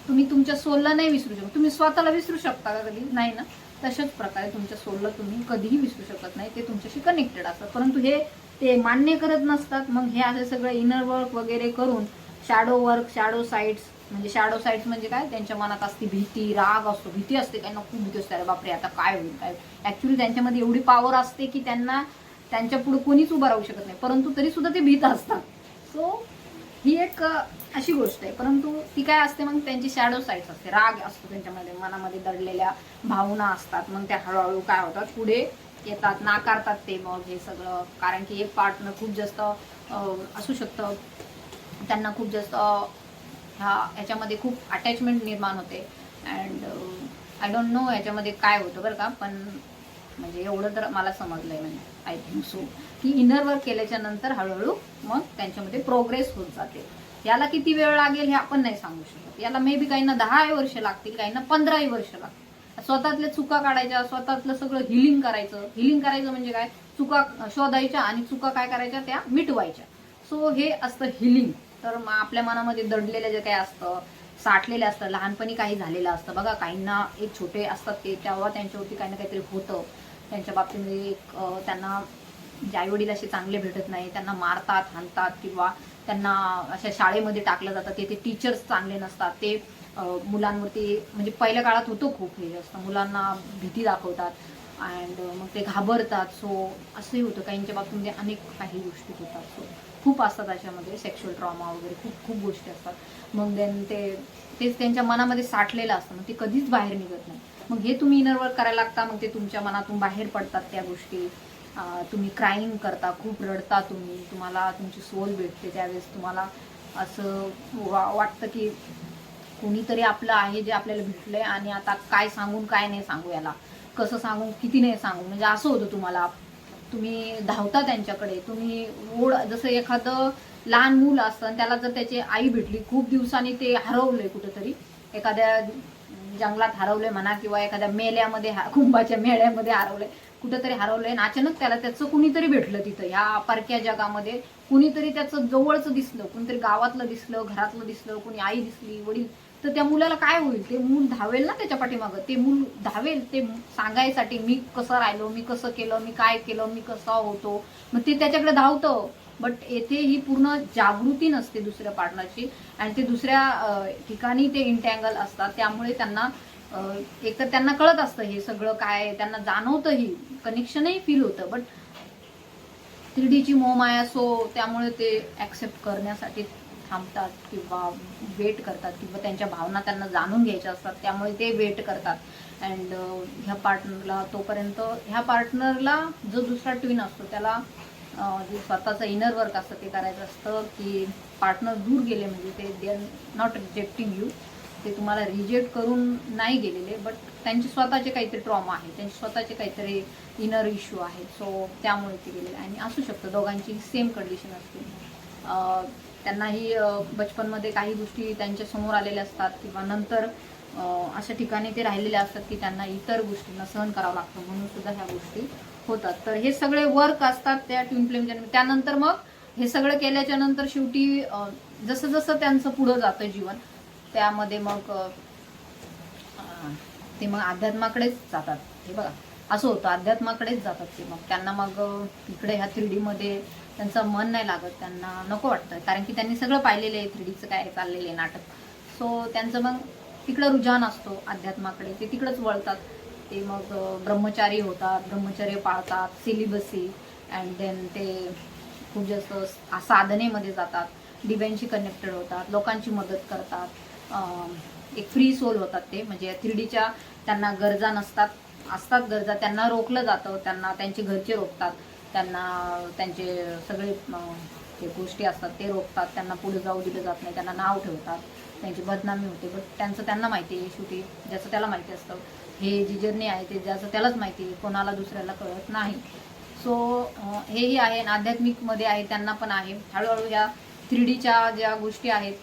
तुम्ही तुमच्या सोलला नाही विसरू शकता. तुम्ही स्वतःला विसरू शकता का कधी, नाही ना. तशाच प्रकारे तुमच्या सोलला तुम्ही कधीही विसरू शकत नाही, ते तुमच्याशी कनेक्टेड असतात. परंतु हे ते मान्य करत नसतात. मग हे असे सगळं इनर वर्क वगैरे करून शॅडो वर्क, शॅडो साईड्स, म्हणजे शॅडो साईड्स म्हणजे काय, त्यांच्या मनात असते भीती, राग असतो, भीती असते, त्यांना खूप भीती असते, अरे बापरे आता काय होईल काय. ऍक्च्युली त्यांच्यामध्ये एवढी पॉवर असते की त्यांना त्यांच्या पुढे कोणीच उभं राहू शकत नाही, परंतु तरी सुद्धा ते भीत असतात. सो ही एक अशी गोष्ट आहे. परंतु ती काय असते, मग त्यांची शॅडो साईड्स असते, राग असतो त्यांच्यामध्ये, मनामध्ये दडलेल्या भावना असतात. मग त्या हळूहळू काय होतात, पुढे येतात, नाकारतात ते मग हे सगळं. कारण की एक पार्टनर खूप जास्त असू शकतं, त्यांना खूप जास्त ह्याच्यामध्ये खूप अटॅचमेंट निर्माण होते. अँड आय डोंट नो ह्याच्यामध्ये काय होतं बरं का, पण म्हणजे एवढं तर मला समजलंय, म्हणजे आय थिंक सो की इनर वर्क केल्याच्या नंतर हळूहळू मग त्यांच्यामध्ये प्रोग्रेस होत जाते. याला किती वेळ लागेल हे आपण नाही सांगू शकत. याला मे बी काहींना 10 वर्ष लागतील, काहींना 15 वर्ष लागतील. स्वतःतल्या चुका काढायच्या, स्वतःतलं सगळं हिलिंग करायचं. हिलिंग करायचं म्हणजे काय, चुका शोधायच्या आणि चुका काय करायच्या, त्या मिटवायच्या. सो हे असतं हिलिंग. तर आपल्या मनामध्ये दडलेलं जे काही असतं, साठलेलं असतं, लहानपणी काही झालेलं असतं बघा. काहींना एक छोटे असतात ते, तेव्हा त्यांच्यावरती काही ना काहीतरी होतं. त्यांच्या बाबतीमध्ये एक त्यांना आई वडील असे चांगले भेटत नाही, त्यांना मारतात, हाणतात, किंवा त्यांना अशा शाळेमध्ये टाकलं जातं, ते टीचर्स चांगले नसतात, ते मुलांवरती, म्हणजे पहिल्या काळात होतं खूप हे असतं, मुलांना भीती दाखवतात. अँड मग ते घाबरतात. सो असंही होतं काहींच्या बाबतीमध्ये, अनेक काही गोष्टी होतात. सो खूप असतात अशामध्ये सेक्शुअल ट्रॉमा वगैरे खूप खूप गोष्टी असतात. मग देन तेच त्यांच्या मनामध्ये साठलेलं असतं, मग ते कधीच बाहेर निघत नाही. मग हे तुम्ही इनर वर्क करायला लागता, मग ते तुमच्या मनातून बाहेर पडतात त्या गोष्टी. तुम्ही क्राईंग करता, खूप रडता तुम्हाला तुमची सोल भेटते. त्यावेळेस तुम्हाला असं वाटतं की कोणीतरी आपलं आहे जे आपल्याला भेटलंय, आणि आता काय सांगून काय नाही सांगू, याला कसं सांगू किती नाही सांगू, म्हणजे असं होतं तुम्हाला. तुम्ही धावता त्यांच्याकडे, तुम्ही जसं एखादं लहान मूल असतं आणि त्याला जर त्याची आई भेटली, खूप दिवसांनी ते हरवलंय कुठंतरी, एखाद्या जंगलात हरवलंय म्हणा, किंवा एखाद्या मेल्यामध्ये कुंभाच्या मेळ्यामध्ये हरवलंय, कुठंतरी हरवलंय, आणि अचानक त्याला त्याचं कुणीतरी भेटलं तिथं, ह्या परक्या जगामध्ये कुणीतरी त्याचं जवळचं दिसलं, कुणीतरी गावातलं दिसलं, घरातलं दिसलं, कुणी आई दिसली, वडील. तर त्या मुलाला काय होईल, ते मूल धावेल ना त्याच्या पाठीमागं, ते मूल धावेल ते सांगायसाठी, मी कसं राहिलो, मी कसं केलं, मी काय केलं, मी कसा होतो, मग ते त्याच्याकडे धावतं. बट येथे ही पूर्ण जागृती नसते दुसऱ्या पार्टनरची, आणि ते दुसऱ्या ठिकाणी ते इंटँगल असतात. त्यामुळे त्यांना एकतर त्यांना कळत असतं हे सगळं काय, त्यांना जाणवतंही, कनेक्शनही फील होतं. बट 3Dची मोहमाया, सो त्यामुळे ते ॲक्सेप्ट करण्यासाठी थांबतात, किंवा वेट करतात, किंवा त्यांच्या भावना त्यांना जाणून घ्यायच्या असतात, त्यामुळे ते वेट करतात. अँड ह्या पार्टनरला, तोपर्यंत ह्या पार्टनरला जो दुसरा ट्विन असतो त्याला जे स्वतःचं इनर वर्क असतं ते करायचं असतं, की पार्टनर दूर गेले म्हणजे they are not rejecting you, ते तुम्हाला रिजेक्ट करून नाही गेलेले, बट त्यांचे स्वतःचे काहीतरी ट्रॉमा आहे, त्यांचे स्वतःचे काहीतरी इनर इश्यू आहे. सो त्यामुळे ते गेलेले. आणि असू शकतं दोघांची सेम कंडिशन असते, त्यांनाही बचपनमध्ये काही गोष्टी त्यांच्या समोर आलेल्या असतात, किंवा नंतर अशा ठिकाणी ते राहिलेले असतात की त्यांना इतर गोष्टींना सहन करावं लागतं, म्हणून सुद्धा ह्या गोष्टी होतात. तर हे सगळे वर्क असतात त्या ट्विन फ्लेम जन्म. त्यानंतर मग हे सगळं केल्याच्या नंतर शेवटी जसं जसं त्यांचं पुढं जातं जीवन, त्यामध्ये मग ते मग अध्यात्माकडेच जातात. हे बघा असं होतं, अध्यात्माकडेच जातात ते. मग त्यांना मग इकडे ह्या 3D मध्ये त्यांचं मन नाही लागत, त्यांना नको वाटतं, कारण की त्यांनी सगळं पाहिलेलं आहे 3Dचं काय चाललेलं आहे नाटक. सो त्यांचं मग तिकडं रुझान असतो अध्यात्माकडे, ते तिकडंच वळतात. ते मग ब्रह्मचारी होतात, ब्रह्मचर्य पाळतात, सिलिबसी, अँड देन ते खूप जास्त साधनेमध्ये जातात, डिवाइनशी कनेक्टेड होतात, लोकांची मदत करतात, एक फ्री सोल होतात ते. म्हणजे 3Dच्या त्यांना गरजा नसतात, असतात गरजा, त्यांना रोखलं जातं, त्यांना त्यांचे घरचे रोखतात, त्यांना त्यांचे सगळे जे गोष्टी असतात ते रोखतात, त्यांना पुढे जाऊ दिलं जात नाही, त्यांना नाव ठेवतात, त्यांची बदनामी होते. बट त्यांचं त्यांना माहिती आहे, शेवटी ज्याचं त्याला माहिती असतं, हे जी जर्नी आहे ते ज्याचं त्यालाच माहिती आहे, कोणाला दुसऱ्याला कळत नाही. सो हेही आहे, आध्यात्मिकमध्ये आहे त्यांना पण आहे. हळूहळू ह्या 3Dच्या ज्या गोष्टी आहेत,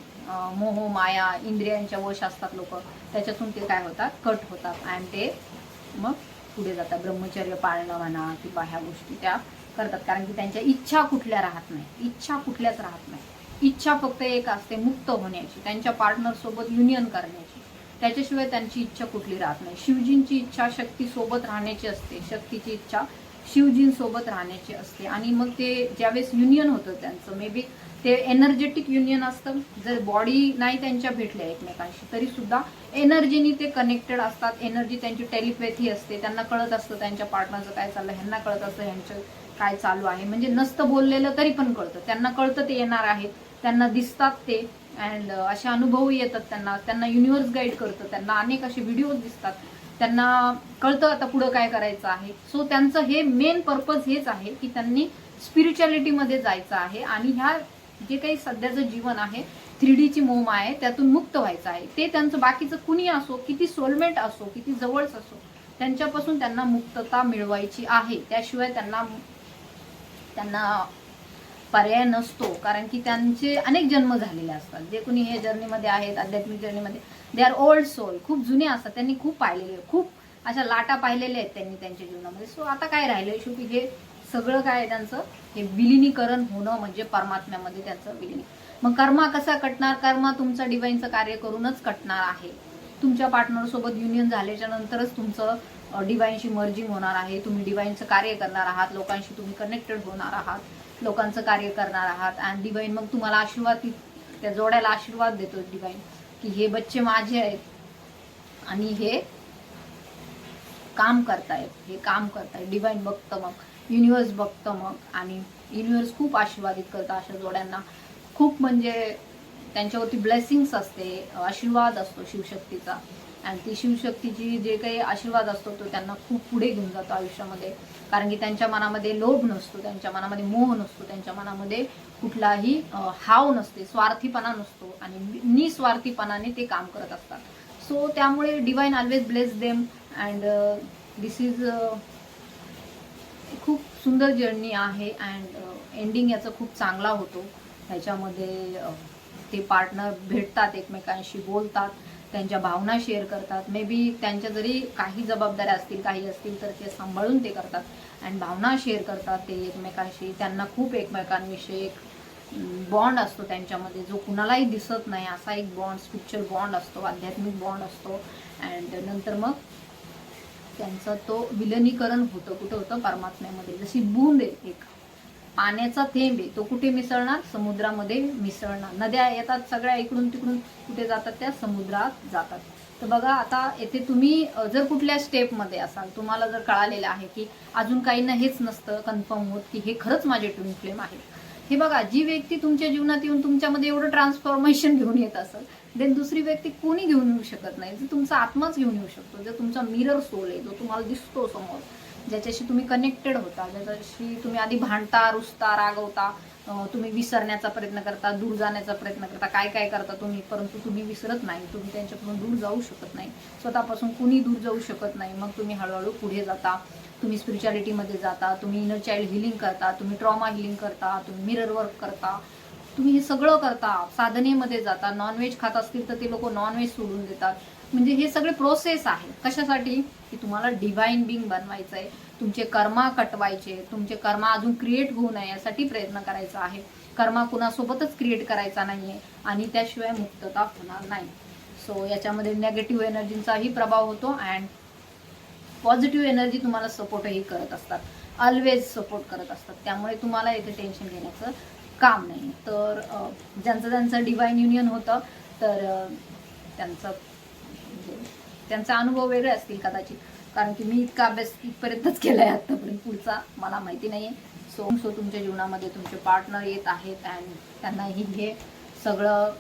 मोह माया इंद्रियांच्या वश असतात लोक, त्याच्यातून ते काय होतात, कट होतात, आणि ते मग पुढे जातात. ब्रह्मचर्य पाळणं म्हणा, किंवा ह्या गोष्टी त्या करतात, कारण की त्यांच्या इच्छा कुठल्या राहत नाही, इच्छा कुठल्याच राहत नाही. इच्छा फक्त एक असते, मुक्त होण्याची, त्यांच्या पार्टनर सोबत युनियन करण्याची, त्याच्याशिवाय त्यांची इच्छा कुठली राहत नाही. शिवजींची इच्छा शक्ती सोबत राहण्याची असते, शक्तीची इच्छा शिवजींसोबत राहण्याची असते. आणि मग ते ज्यावेळेस युनियन होतं त्यांचं, मे बी ते एनर्जेटिक युनियन असतं, जर बॉडी नाही त्यांच्या भेटल्या एकमेकांशी तरी सुद्धा एनर्जीनी ते कनेक्टेड असतात. एनर्जी त्यांची टेलिपॅथी असते, त्यांना कळत असतं त्यांच्या पार्टनरचं काय चाललं, ह्यांना कळत असतं ह्यांचं काय चालू आहे, म्हणजे नसतं बोललेलं तरी पण कळतं, त्यांना कळतं ते येणार आहेत, त्यांना दिसतात ते, अँड असे अनुभव येतात त्यांना युनिव्हर्स गाईड करतं, त्यांना अनेक असे व्हिडिओज दिसतात, त्यांना कळतं आता पुढं काय करायचं आहे. सो त्यांचं हे मेन पर्पज हेच आहे की त्यांनी स्पिरिच्युअलिटीमध्ये जायचं आहे, आणि ह्या जे काही सध्याचं जीवन आहे 3Dची मोहमाया आहे त्यातून मुक्त व्हायचं आहे. ते त्यांचं बाकीचं कुणी असो, किती सोलमेट असो, किती जवळच असो, त्यांच्यापासून त्यांना मुक्तता मिळवायची आहे. त्याशिवाय त्यांना पर्याय नसतो, कारण की त्यांचे अनेक जन्म झालेले असतात. जे कोणी हे जर्नीमध्ये आहेत, आध्यात्मिक जर्नीमध्ये, दे आर ओल्ड सोल, खूप जुने असतात, त्यांनी खूप पाहिलेले, खूप अशा लाटा पाहिलेल्या आहेत त्यांनी त्यांच्या जीवनामध्ये. सो आता काय राहिलंय, शेवटी हे सगळं काय त्यांचं हे विलिनीकरण होणं, म्हणजे परमात्म्यामध्ये त्यांचं विलिनी. मग कर्मा कसा कटणार, कर्मा तुमचं डिवाइनचं कार्य करूनच कटणार आहे. तुमच्या पार्टनर सोबत युनियन झाल्याच्या नंतरच तुमचं डिवाइनशी मर्जिंग होणार आहे, तुम्ही डिवाइनचं कार्य करणार आहात, लोकांशी तुम्ही कनेक्टेड होणार आहात, लोकांचं कार्य करणार आहात, आणि डिवाइन मग तुम्हाला आशीर्वाद, त्या जोड्याला आशीर्वाद देतो डिवाइन की हे बच्चे माझे आहेत, आणि हे काम करतायत, हे काम करतायत, डिवाइन बघतं मग, युनिवर्स बघतं मग, आणि युनिवर्स खूप आशीर्वादित करतं अशा जोड्यांना. खूप म्हणजे त्यांच्यावरती ब्लेसिंग्स असते, आशीर्वाद असतो शिवशक्तीचा, आणि ती शिवशक्तीची जे काही आशीर्वाद असतो तो त्यांना खूप पुढे घेऊन जातो आयुष्यामध्ये. कारण की त्यांच्या मनामध्ये लोभ नसतो, त्यांच्या मनामध्ये मोह नसतो, त्यांच्या मनामध्ये कुठलाही हाव नसते, स्वार्थीपणा नसतो, आणि निस्वार्थीपणाने ते काम करत असतात. सो त्यामुळे divine always bless them, and this is खूप सुंदर जर्नी आहे. अँड एंडिंग याचं खूप चांगला होतो. ह्याच्यामध्ये ते पार्टनर भेटतात, एकमेकांशी बोलतात, त्यांच्या भावना शेअर करतात. मे बी त्यांच्या जरी काही जबाबदाऱ्या असतील, काही असतील, तर ते सांभाळून ते करतात अँड भावना शेअर करतात ते एकमेकांशी. त्यांना खूप एकमेकांविषयी एक बॉन्ड असतो त्यांच्यामध्ये, जो कुणालाही दिसत नाही असा एक बॉन्ड, स्पिरिच्युअल बॉन्ड असतो, आध्यात्मिक बॉन्ड असतो. अँड नंतर मग त्यांचं तो विलिनीकरण होतं. कुठं होतं? परमात्म्यामध्ये. जशी बूंद आहे, एक पाण्याचा थेंब आहे, तो कुठे मिसळणार? समुद्रामध्ये मिसळणार. नद्या येतात सगळ्या इकडून तिकडून, कुठे जातात? त्या समुद्रात जातात. तर बघा, आता येथे तुम्ही जर कुठल्या स्टेपमध्ये असाल, तुम्हाला जर कळालेलं आहे की अजून काही ना, हेच नसतं कन्फर्म होत की हे खरंच माझे ट्विन फ्लेम आहे. हे बघा, जी व्यक्ती तुमच्या जीवनात येऊन तुमच्यामध्ये एवढं ट्रान्सफॉर्मेशन घेऊन येत असेल, देन दुसरी व्यक्ती कोणी घेऊन येऊ शकत नाही. जर तुमचा आत्माच घेऊन येऊ शकतो, जर तुमचा मिरर सोल आहे, जो तुम्हाला दिसतो समोर, ज्याच्याशी तुम्ही कनेक्टेड होता, ज्याच्याशी तुम्ही आधी भांडता, रुसता, रागवता, तुम्ही विसरण्याचा प्रयत्न करता, दूर जाण्याचा प्रयत्न करता, काय काय करता तुम्ही, परंतु तुम्ही विसरत नाही, तुम्ही त्यांच्याकडून दूर जाऊ शकत नाही, स्वतःपासून कुणी दूर जाऊ शकत नाही. मग तुम्ही हळूहळू पुढे जाता, तुम्ही स्पिरिच्युअलिटीमध्ये जाता, तुम्ही इनर चाइल्ड हिलिंग करता, तुम्ही ट्रॉमा हिलिंग करता, तुम्ही मिरर वर्क करता, तुम्ही हे सगळं करता, साधनेमध्ये जाता. नॉनव्हेज खात असतील तर ते लोक नॉनव्हेज सोडून देतात. म्हणजे हे सगळे प्रोसेस आहे. कशासाठी? की तुम्हाला डिवाइन बिंग बनवायचं आहे, तुमचे कर्मा कटवायचे, तुमचे कर्मा अजून क्रिएट होऊ नये यासाठी प्रयत्न करायचा आहे. कर्मा कुणासोबतच क्रिएट करायचा नाहीये, आणि त्याशिवाय मुक्तता होणार नाही. सो याच्यामध्ये नेगेटिव्ह एनर्जींचाही प्रभाव होतो, अँड पॉझिटिव्ह एनर्जी तुम्हाला सपोर्टही करत असतात, ऑलवेज सपोर्ट करत असतात. त्यामुळे तुम्हाला इथे टेन्शन घेण्याचं काम नाही. तर ज्यांचं डिवाइन युनियन होतं, तर त्यांचा अनुभव वेगळे असतील कदाचित, कारण की मी इतका अभ्यास इथपर्यंतच केला आहे आत्तापर्यंत, पुढचा मला माहिती नाही आहे. सो तुमच्या जीवनामध्ये तुमचे पार्टनर येत आहेत, अँड त्यांनाही हे सगळं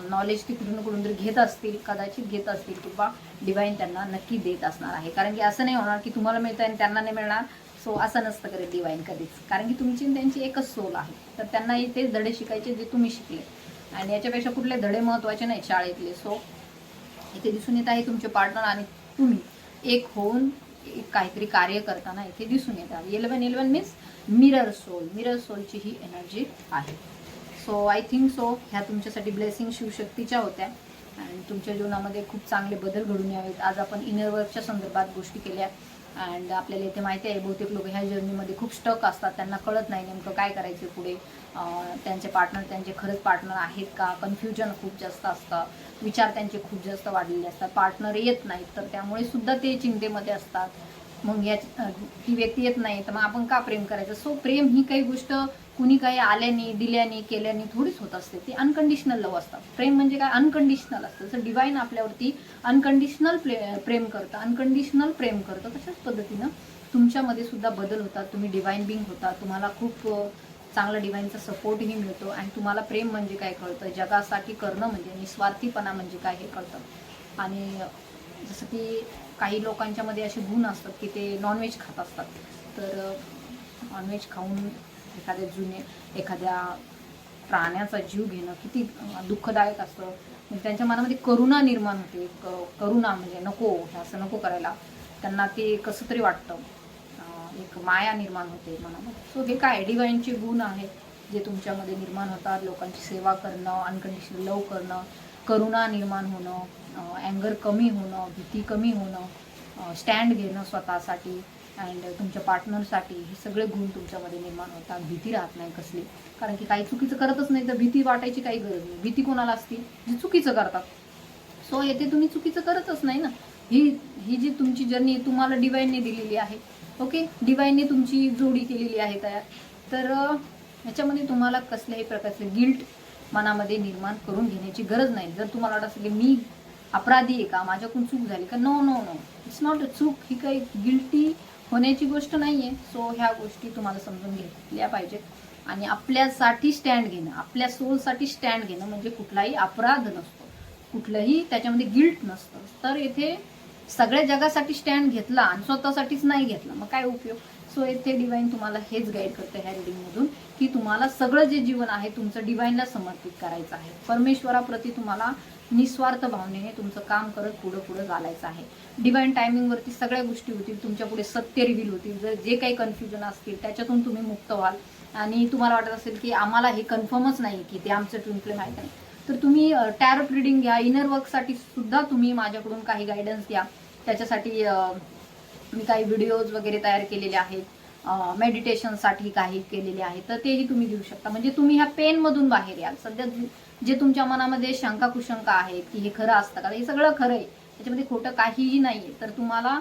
नॉलेज तिकडून कुठून तरी घेत असतील, कदाचित घेत असतील, किंवा डिवाइन त्यांना नक्की देत असणार आहे. कारण की असं नाही होणार की तुम्हाला मिळतं आणि त्यांना नाही मिळणार. सो असं नसतं करेल डिवाइन कधीच, कारण की तुमची त्यांची एकच सोल आहे. तर त्यांना तेच धडे शिकायचे जे तुम्ही शिकले, आणि याच्यापेक्षा कुठले धडे महत्त्वाचे नाही शाळेतले. सो इथे दिसून येत आहे तुमचे पार्टनर आणि तुम्ही एक होऊन एक काहीतरी कार्य करताना इथे दिसून येतात. 1111 मीन्स मिरर सोल, मिरर सोलची ही एनर्जी आहे. सो आय थिंक सो ह्या तुमच्यासाठी ब्लेसिंग शिवशक्तीच्या होत्या, आणि तुमच्या जीवनामध्ये खूप चांगले बदल घडून यावेत. आज आपण इनर वर्कच्या संदर्भात गोष्टी केल्या, अँड आपल्याला इथे माहिती आहे बहुतेक लोक ह्या जर्नीमध्ये खूप स्टक असतात, त्यांना कळत नाही नेमकं काय करायचं पुढे. त्यांचे पार्टनर त्यांचे खरंच पार्टनर आहेत का, कन्फ्युजन खूप जास्त असतं, विचार त्यांचे खूप जास्त वाढलेले असतात, पार्टनर येत नाहीत, तर त्यामुळे सुद्धा ते चिंतेमध्ये असतात. मग या ती व्यक्ती येत नाही, तर मग आपण का प्रेम करायचं? सो प्रेम ही काही गोष्ट कुणी काही आल्याने, दिल्याने, केल्याने थोडीच होत असते. ते अनकंडिशनल लव असतात. प्रेम म्हणजे काय? अनकंडिशनल असतं. जसं डिवाइन आपल्यावरती अनकंडिशनल प्रेम करतं, अनकंडिशनल प्रेम करतं, तशाच पद्धतीनं तुमच्यामध्ये सुद्धा बदल होतात. तुम्ही डिवाइन बिंग होता, तुम्हाला खूप चांगला डिवाइनचा सपोर्टही मिळतो, आणि तुम्हाला प्रेम म्हणजे काय कळतं, जगासाठी करणं म्हणजे निस्वार्थीपणा म्हणजे काय हे कळतं. आणि जसं की काही लोकांच्यामध्ये असे गुण असतात की ते नॉनव्हेज खात असतात, तर नॉनव्हेज खाऊन एखाद्या प्राण्याचा जीव घेणं किती दुःखदायक असतं. त्यांच्या मनामध्ये करुणा निर्माण होते, करुणा म्हणजे नको, हे असं नको करायला, त्यांना ते कसं तरी वाटतं, एक माया निर्माण होते मनामध्ये. सो हे काय डिवाइनचे गुण आहेत जे तुमच्यामध्ये निर्माण होतात. लोकांची सेवा करणं, अनकंडिशनल लव करणं, करुणा निर्माण होणं, अँगर कमी होणं, भीती कमी होणं, स्टँड घेणं स्वतःसाठी अँड तुमच्या पार्टनरसाठी, हे सगळे गुण तुमच्यामध्ये निर्माण होतात. भीती राहत नाही कसली, कारण की काही चुकीचं करतच नाही तर भीती वाटायची काही गरज नाही. भीती कोणाला असती? जी चुकीचं करतात. सो येथे तुम्ही चुकीचं करतच नाही ना. ही जी तुमची जर्नी तुम्हाला डिवाइनने दिलेली आहे, ओके, डिवाइनने तुमची जोडी केलेली आहे तयार. तर ह्याच्यामध्ये तुम्हाला कसल्याही प्रकारचं गिल्ट मनामध्ये निर्माण करून घेण्याची गरज नाही. जर तुम्हाला वाटत असेल की मी अपराधी आहे का, माझ्याकडून चूक झाली का. No no no, it's not a चूक. ही काही गिल्टी होण्याची गोष्ट नाही आहे. सो ह्या गोष्टी तुम्हाला समजून घेतल्या पाहिजेत आणि आपल्यासाठी स्टँड घेणं, आपल्या सोलसाठी स्टँड घेणं म्हणजे कुठलाही अपराध नसतो, कुठलंही त्याच्यामध्ये गिल्ट नसतं. तर इथे सगळ्या जगासाठी स्टँड घेतला आणि स्वतःसाठीच नाही घेतला, मग काय उपयोग. सो इथे डिवाइन तुम्हाला हेच गाईड करतं ह्या रिडिंगमधून की तुम्हाला सगळं जे जीवन आहे तुमचं डिवाइनला समर्पित करायचं आहे. परमेश्वराप्रती तुम्हाला निस्वार्थ भावनेने तुमचं काम करत पुढं पुढं चालायचं आहे. डिवाइन टायमिंगवरती सगळ्या गोष्टी होतील, तुमच्या पुढे सत्य रिव्हील होतील. जर जे काही कन्फ्युजन असतील त्याच्यातून तुम्ही मुक्त व्हाल आणि तुम्हाला वाटत असेल की आम्हाला हे कन्फर्मच नाही की ते आमचं ट्विन फ्लेम आहे नाही, तर तुम्ही टॅरोट रिडिंग घ्या. इनर वर्कसाठी सुद्धा तुम्ही माझ्याकडून काही गायडन्स घ्या. त्याच्यासाठी मी काही व्हिडिओज वगैरे तयार केलेले आहेत, मेडिटेशनसाठी काही केलेले आहेत, तर तेही तुम्ही घेऊ शकता. म्हणजे तुम्ही ह्या पेनमधून बाहेर याल. सध्या जे तुमच्या मनामध्ये शंका कुशंका आहेत की हे खरं असतं का, हे सगळं खरं आहे, त्याच्यामध्ये खोटं काहीही नाही आहे. तर तुम्हाला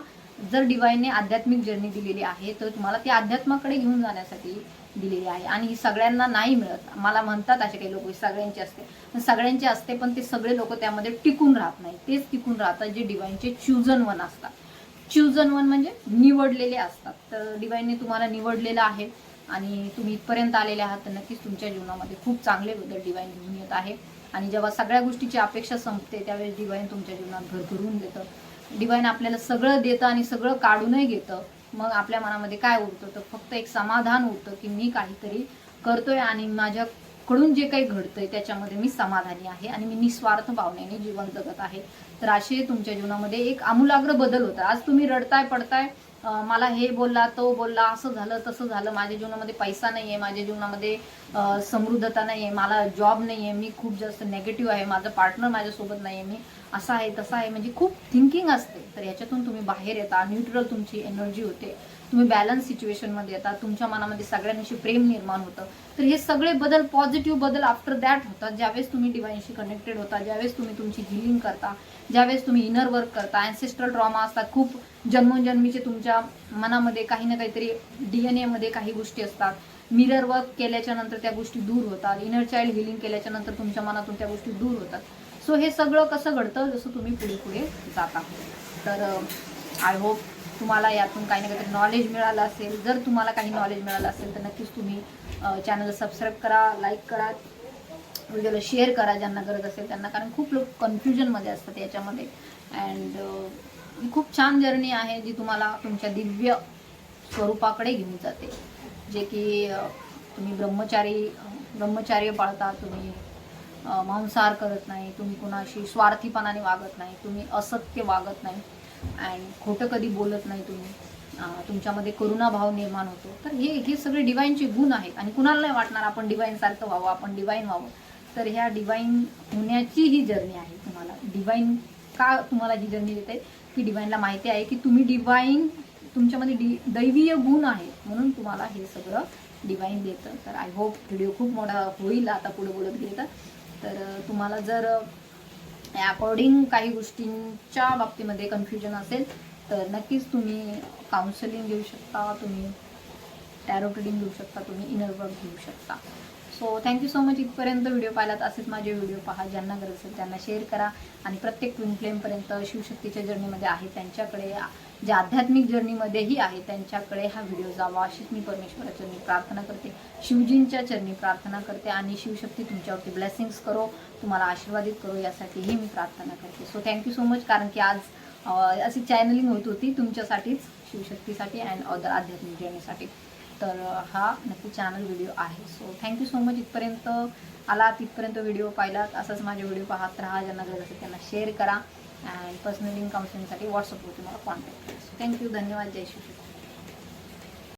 जर डिवाइनने आध्यात्मिक जर्नी दिलेली आहे तर तुम्हाला ती अध्यात्माकडे घेऊन जाण्यासाठी दिलेली आहे. आणि ही सगळ्यांना नाही मिळत. मला म्हणतात असे काही लोक सगळ्यांचे असते, सगळ्यांचे असते, पण ते सगळे लोक त्यामध्ये टिकून राहत नाही. तेच टिकून राहतात जे डिवाइनचे चूजन वन असतात. चूजन वन म्हणजे निवडलेले असतात. तर डिवाइनने तुम्हाला निवडलेलं आहे आणि तुम्ही इथपर्यंत आलेले आहात, तर नक्कीच तुमच्या जीवनामध्ये खूप चांगले बदल डिवाइन घेऊन येत आहे. आणि जेव्हा सगळ्या गोष्टीची अपेक्षा संपते त्यावेळेस डिवाइन तुमच्या जीवनात भरभरून देतं. डिवाइन आपल्याला सगळं देतं आणि सगळं काढूनही घेतं. मग आपल्या मनामध्ये काय उरतं, तर फक्त एक समाधान उरतं की मी काहीतरी करतोय आणि माझ्याकडून जे काही घडतंय त्याच्यामध्ये मी समाधानी आहे आणि मी निस्वार्थ भावनेने जीवन जगत आहे. तर असे तुमच्या जीवनामध्ये एक आमूलाग्र बदल होता. आज तुम्ही रडताय पडताय, मला हे बोलला तो बोलला, असं झालं तसं झालं, माझ्या जीवनामध्ये पैसा नाही आहे, माझ्या जीवनामध्ये समृद्धता नाही आहे, मला जॉब नाही आहे, मी खूप जास्त नेगेटिव्ह आहे, माझं पार्टनर माझ्यासोबत नाही आहे, मी असं आहे तसं आहे, म्हणजे खूप थिंकिंग असते. तर याच्यातून तुम्ही बाहेर येता, न्यूट्रल तुमची एनर्जी होते, तुम्ही बॅलन्स सिच्युएशनमध्ये येतात, तुमच्या मनामध्ये सगळ्यांशी प्रेम निर्माण होतं. तर हे सगळे बदल, पॉझिटिव्ह बदल आफ्टर दॅट होतात ज्यावेळेस तुम्ही डिवाइनशी कनेक्टेड होता, ज्यावेळेस तुम्ही तुमची हिलिंग करता, ज्यावेळेस तुम्ही इनर वर्क करता. अँसेस्ट्रल ट्रॉमा असतात, खूप जन्मोजन्मीचे तुमच्या मनामध्ये काही ना काहीतरी DNA मध्ये काही गोष्टी असतात. मिरर वर्क केल्याच्या नंतर त्या गोष्टी दूर होतात. इनर चाइल्ड हिलिंग केल्याच्या नंतर तुमच्या मनातून त्या गोष्टी दूर होतात. सो हे सगळं कसं घडतं, जसं तुम्ही पुढे पुढे जाता. तर आय होप तुम्हाला यातून काही ना काहीतरी नॉलेज मिळालं असेल. जर तुम्हाला काही नॉलेज मिळालं असेल तर नक्कीच तुम्ही चॅनलला सबस्क्राईब करा, लाईक करा, व्हिडिओला शेअर करा ज्यांना गरज असेल त्यांना, कारण खूप लोक कन्फ्युजनमध्ये असतात याच्यामध्ये. अँड खूप छान जर्नी आहे जी तुम्हाला तुमच्या दिव्य स्वरूपाकडे घेऊन जाते, जे की तुम्ही ब्रह्मचार्य पाळता, तुम्ही मांसाहार करत नाही, तुम्ही कुणाशी स्वार्थीपणाने वागत नाही, तुम्ही असत्य वागत नाही अँड खोटं कधी बोलत नाही, तुम्ही तुमच्यामध्ये करुणाभाव निर्माण होतो. तर हे सगळे डिवाइनचे गुण आहेत. आणि कुणाला नाही वाटणार आपण डिवाइन सारखं व्हावं, आपण डिवाइन व्हावं. तर ह्या डिवाइन होण्याची ही जर्नी आहे. तुम्हाला डिवाइन का तुम्हाला ही जर्नी देते की डिवाइनला माहिती आहे की तुम्ही डिवाइन, तुमच्यामध्ये दैवीय गुण आहेत म्हणून तुम्हाला हे सगळं डिवाइन देतं. तर आय होप व्हिडिओ खूप मोठा होईल आता पुढे बोलत गेले तर तुम्हाला जर अकॉर्डिंग काही गोष्टींच्या बाबतीमध्ये कन्फ्युजन असेल तर नक्कीच तुम्ही काउन्सिलिंग घेऊ शकता, तुम्ही टॅरोट रीडिंग घेऊ शकता, तुम्ही इनर वर्क घेऊ शकता. So thank you so much. इथपर्यंत व्हिडिओ पाहिलात असेच माझे व्हिडिओ पहा. ज्यांना गरज असेल त्यांना शेअर करा. आणि प्रत्येक ट्विन फ्लेमपर्यंत शिवशक्तीच्या जर्नीमध्ये आहे त्यांच्याकडे, जे आध्यात्मिक जर्नीमध्येही आहे त्यांच्याकडे हा व्हिडिओ जावा अशीच मी परमेश्वराच्या चरणी प्रार्थना करते, शिवजींच्या चरणी प्रार्थना करते. आणि शिवशक्ती तुमच्यावरती ब्लेसिंग्स करो, तुम्हाला आशीर्वादित करो, यासाठीही मी प्रार्थना करते. So thank you so much. कारण की आज अशी चॅनलिंग होत होती तुमच्यासाठीच, शिवशक्तीसाठी अँड अदर आध्यात्मिक जर्नीसाठी. तर हा नक्की चॅनल व्हिडिओ आहे. So thank you so much. इथपर्यंत आला, तिथपर्यंत व्हिडिओ पाहिलात, असंच माझे व्हिडिओ पाहत राहा. ज्यांना गरज असेल त्यांना शेअर करा अँड पर्सनली काउन्सिलिंगसाठी व्हॉट्सअपवरती मला कॉन्टॅक्ट करा. सो थँक्यू, धन्यवाद, जय शिवशक्ती.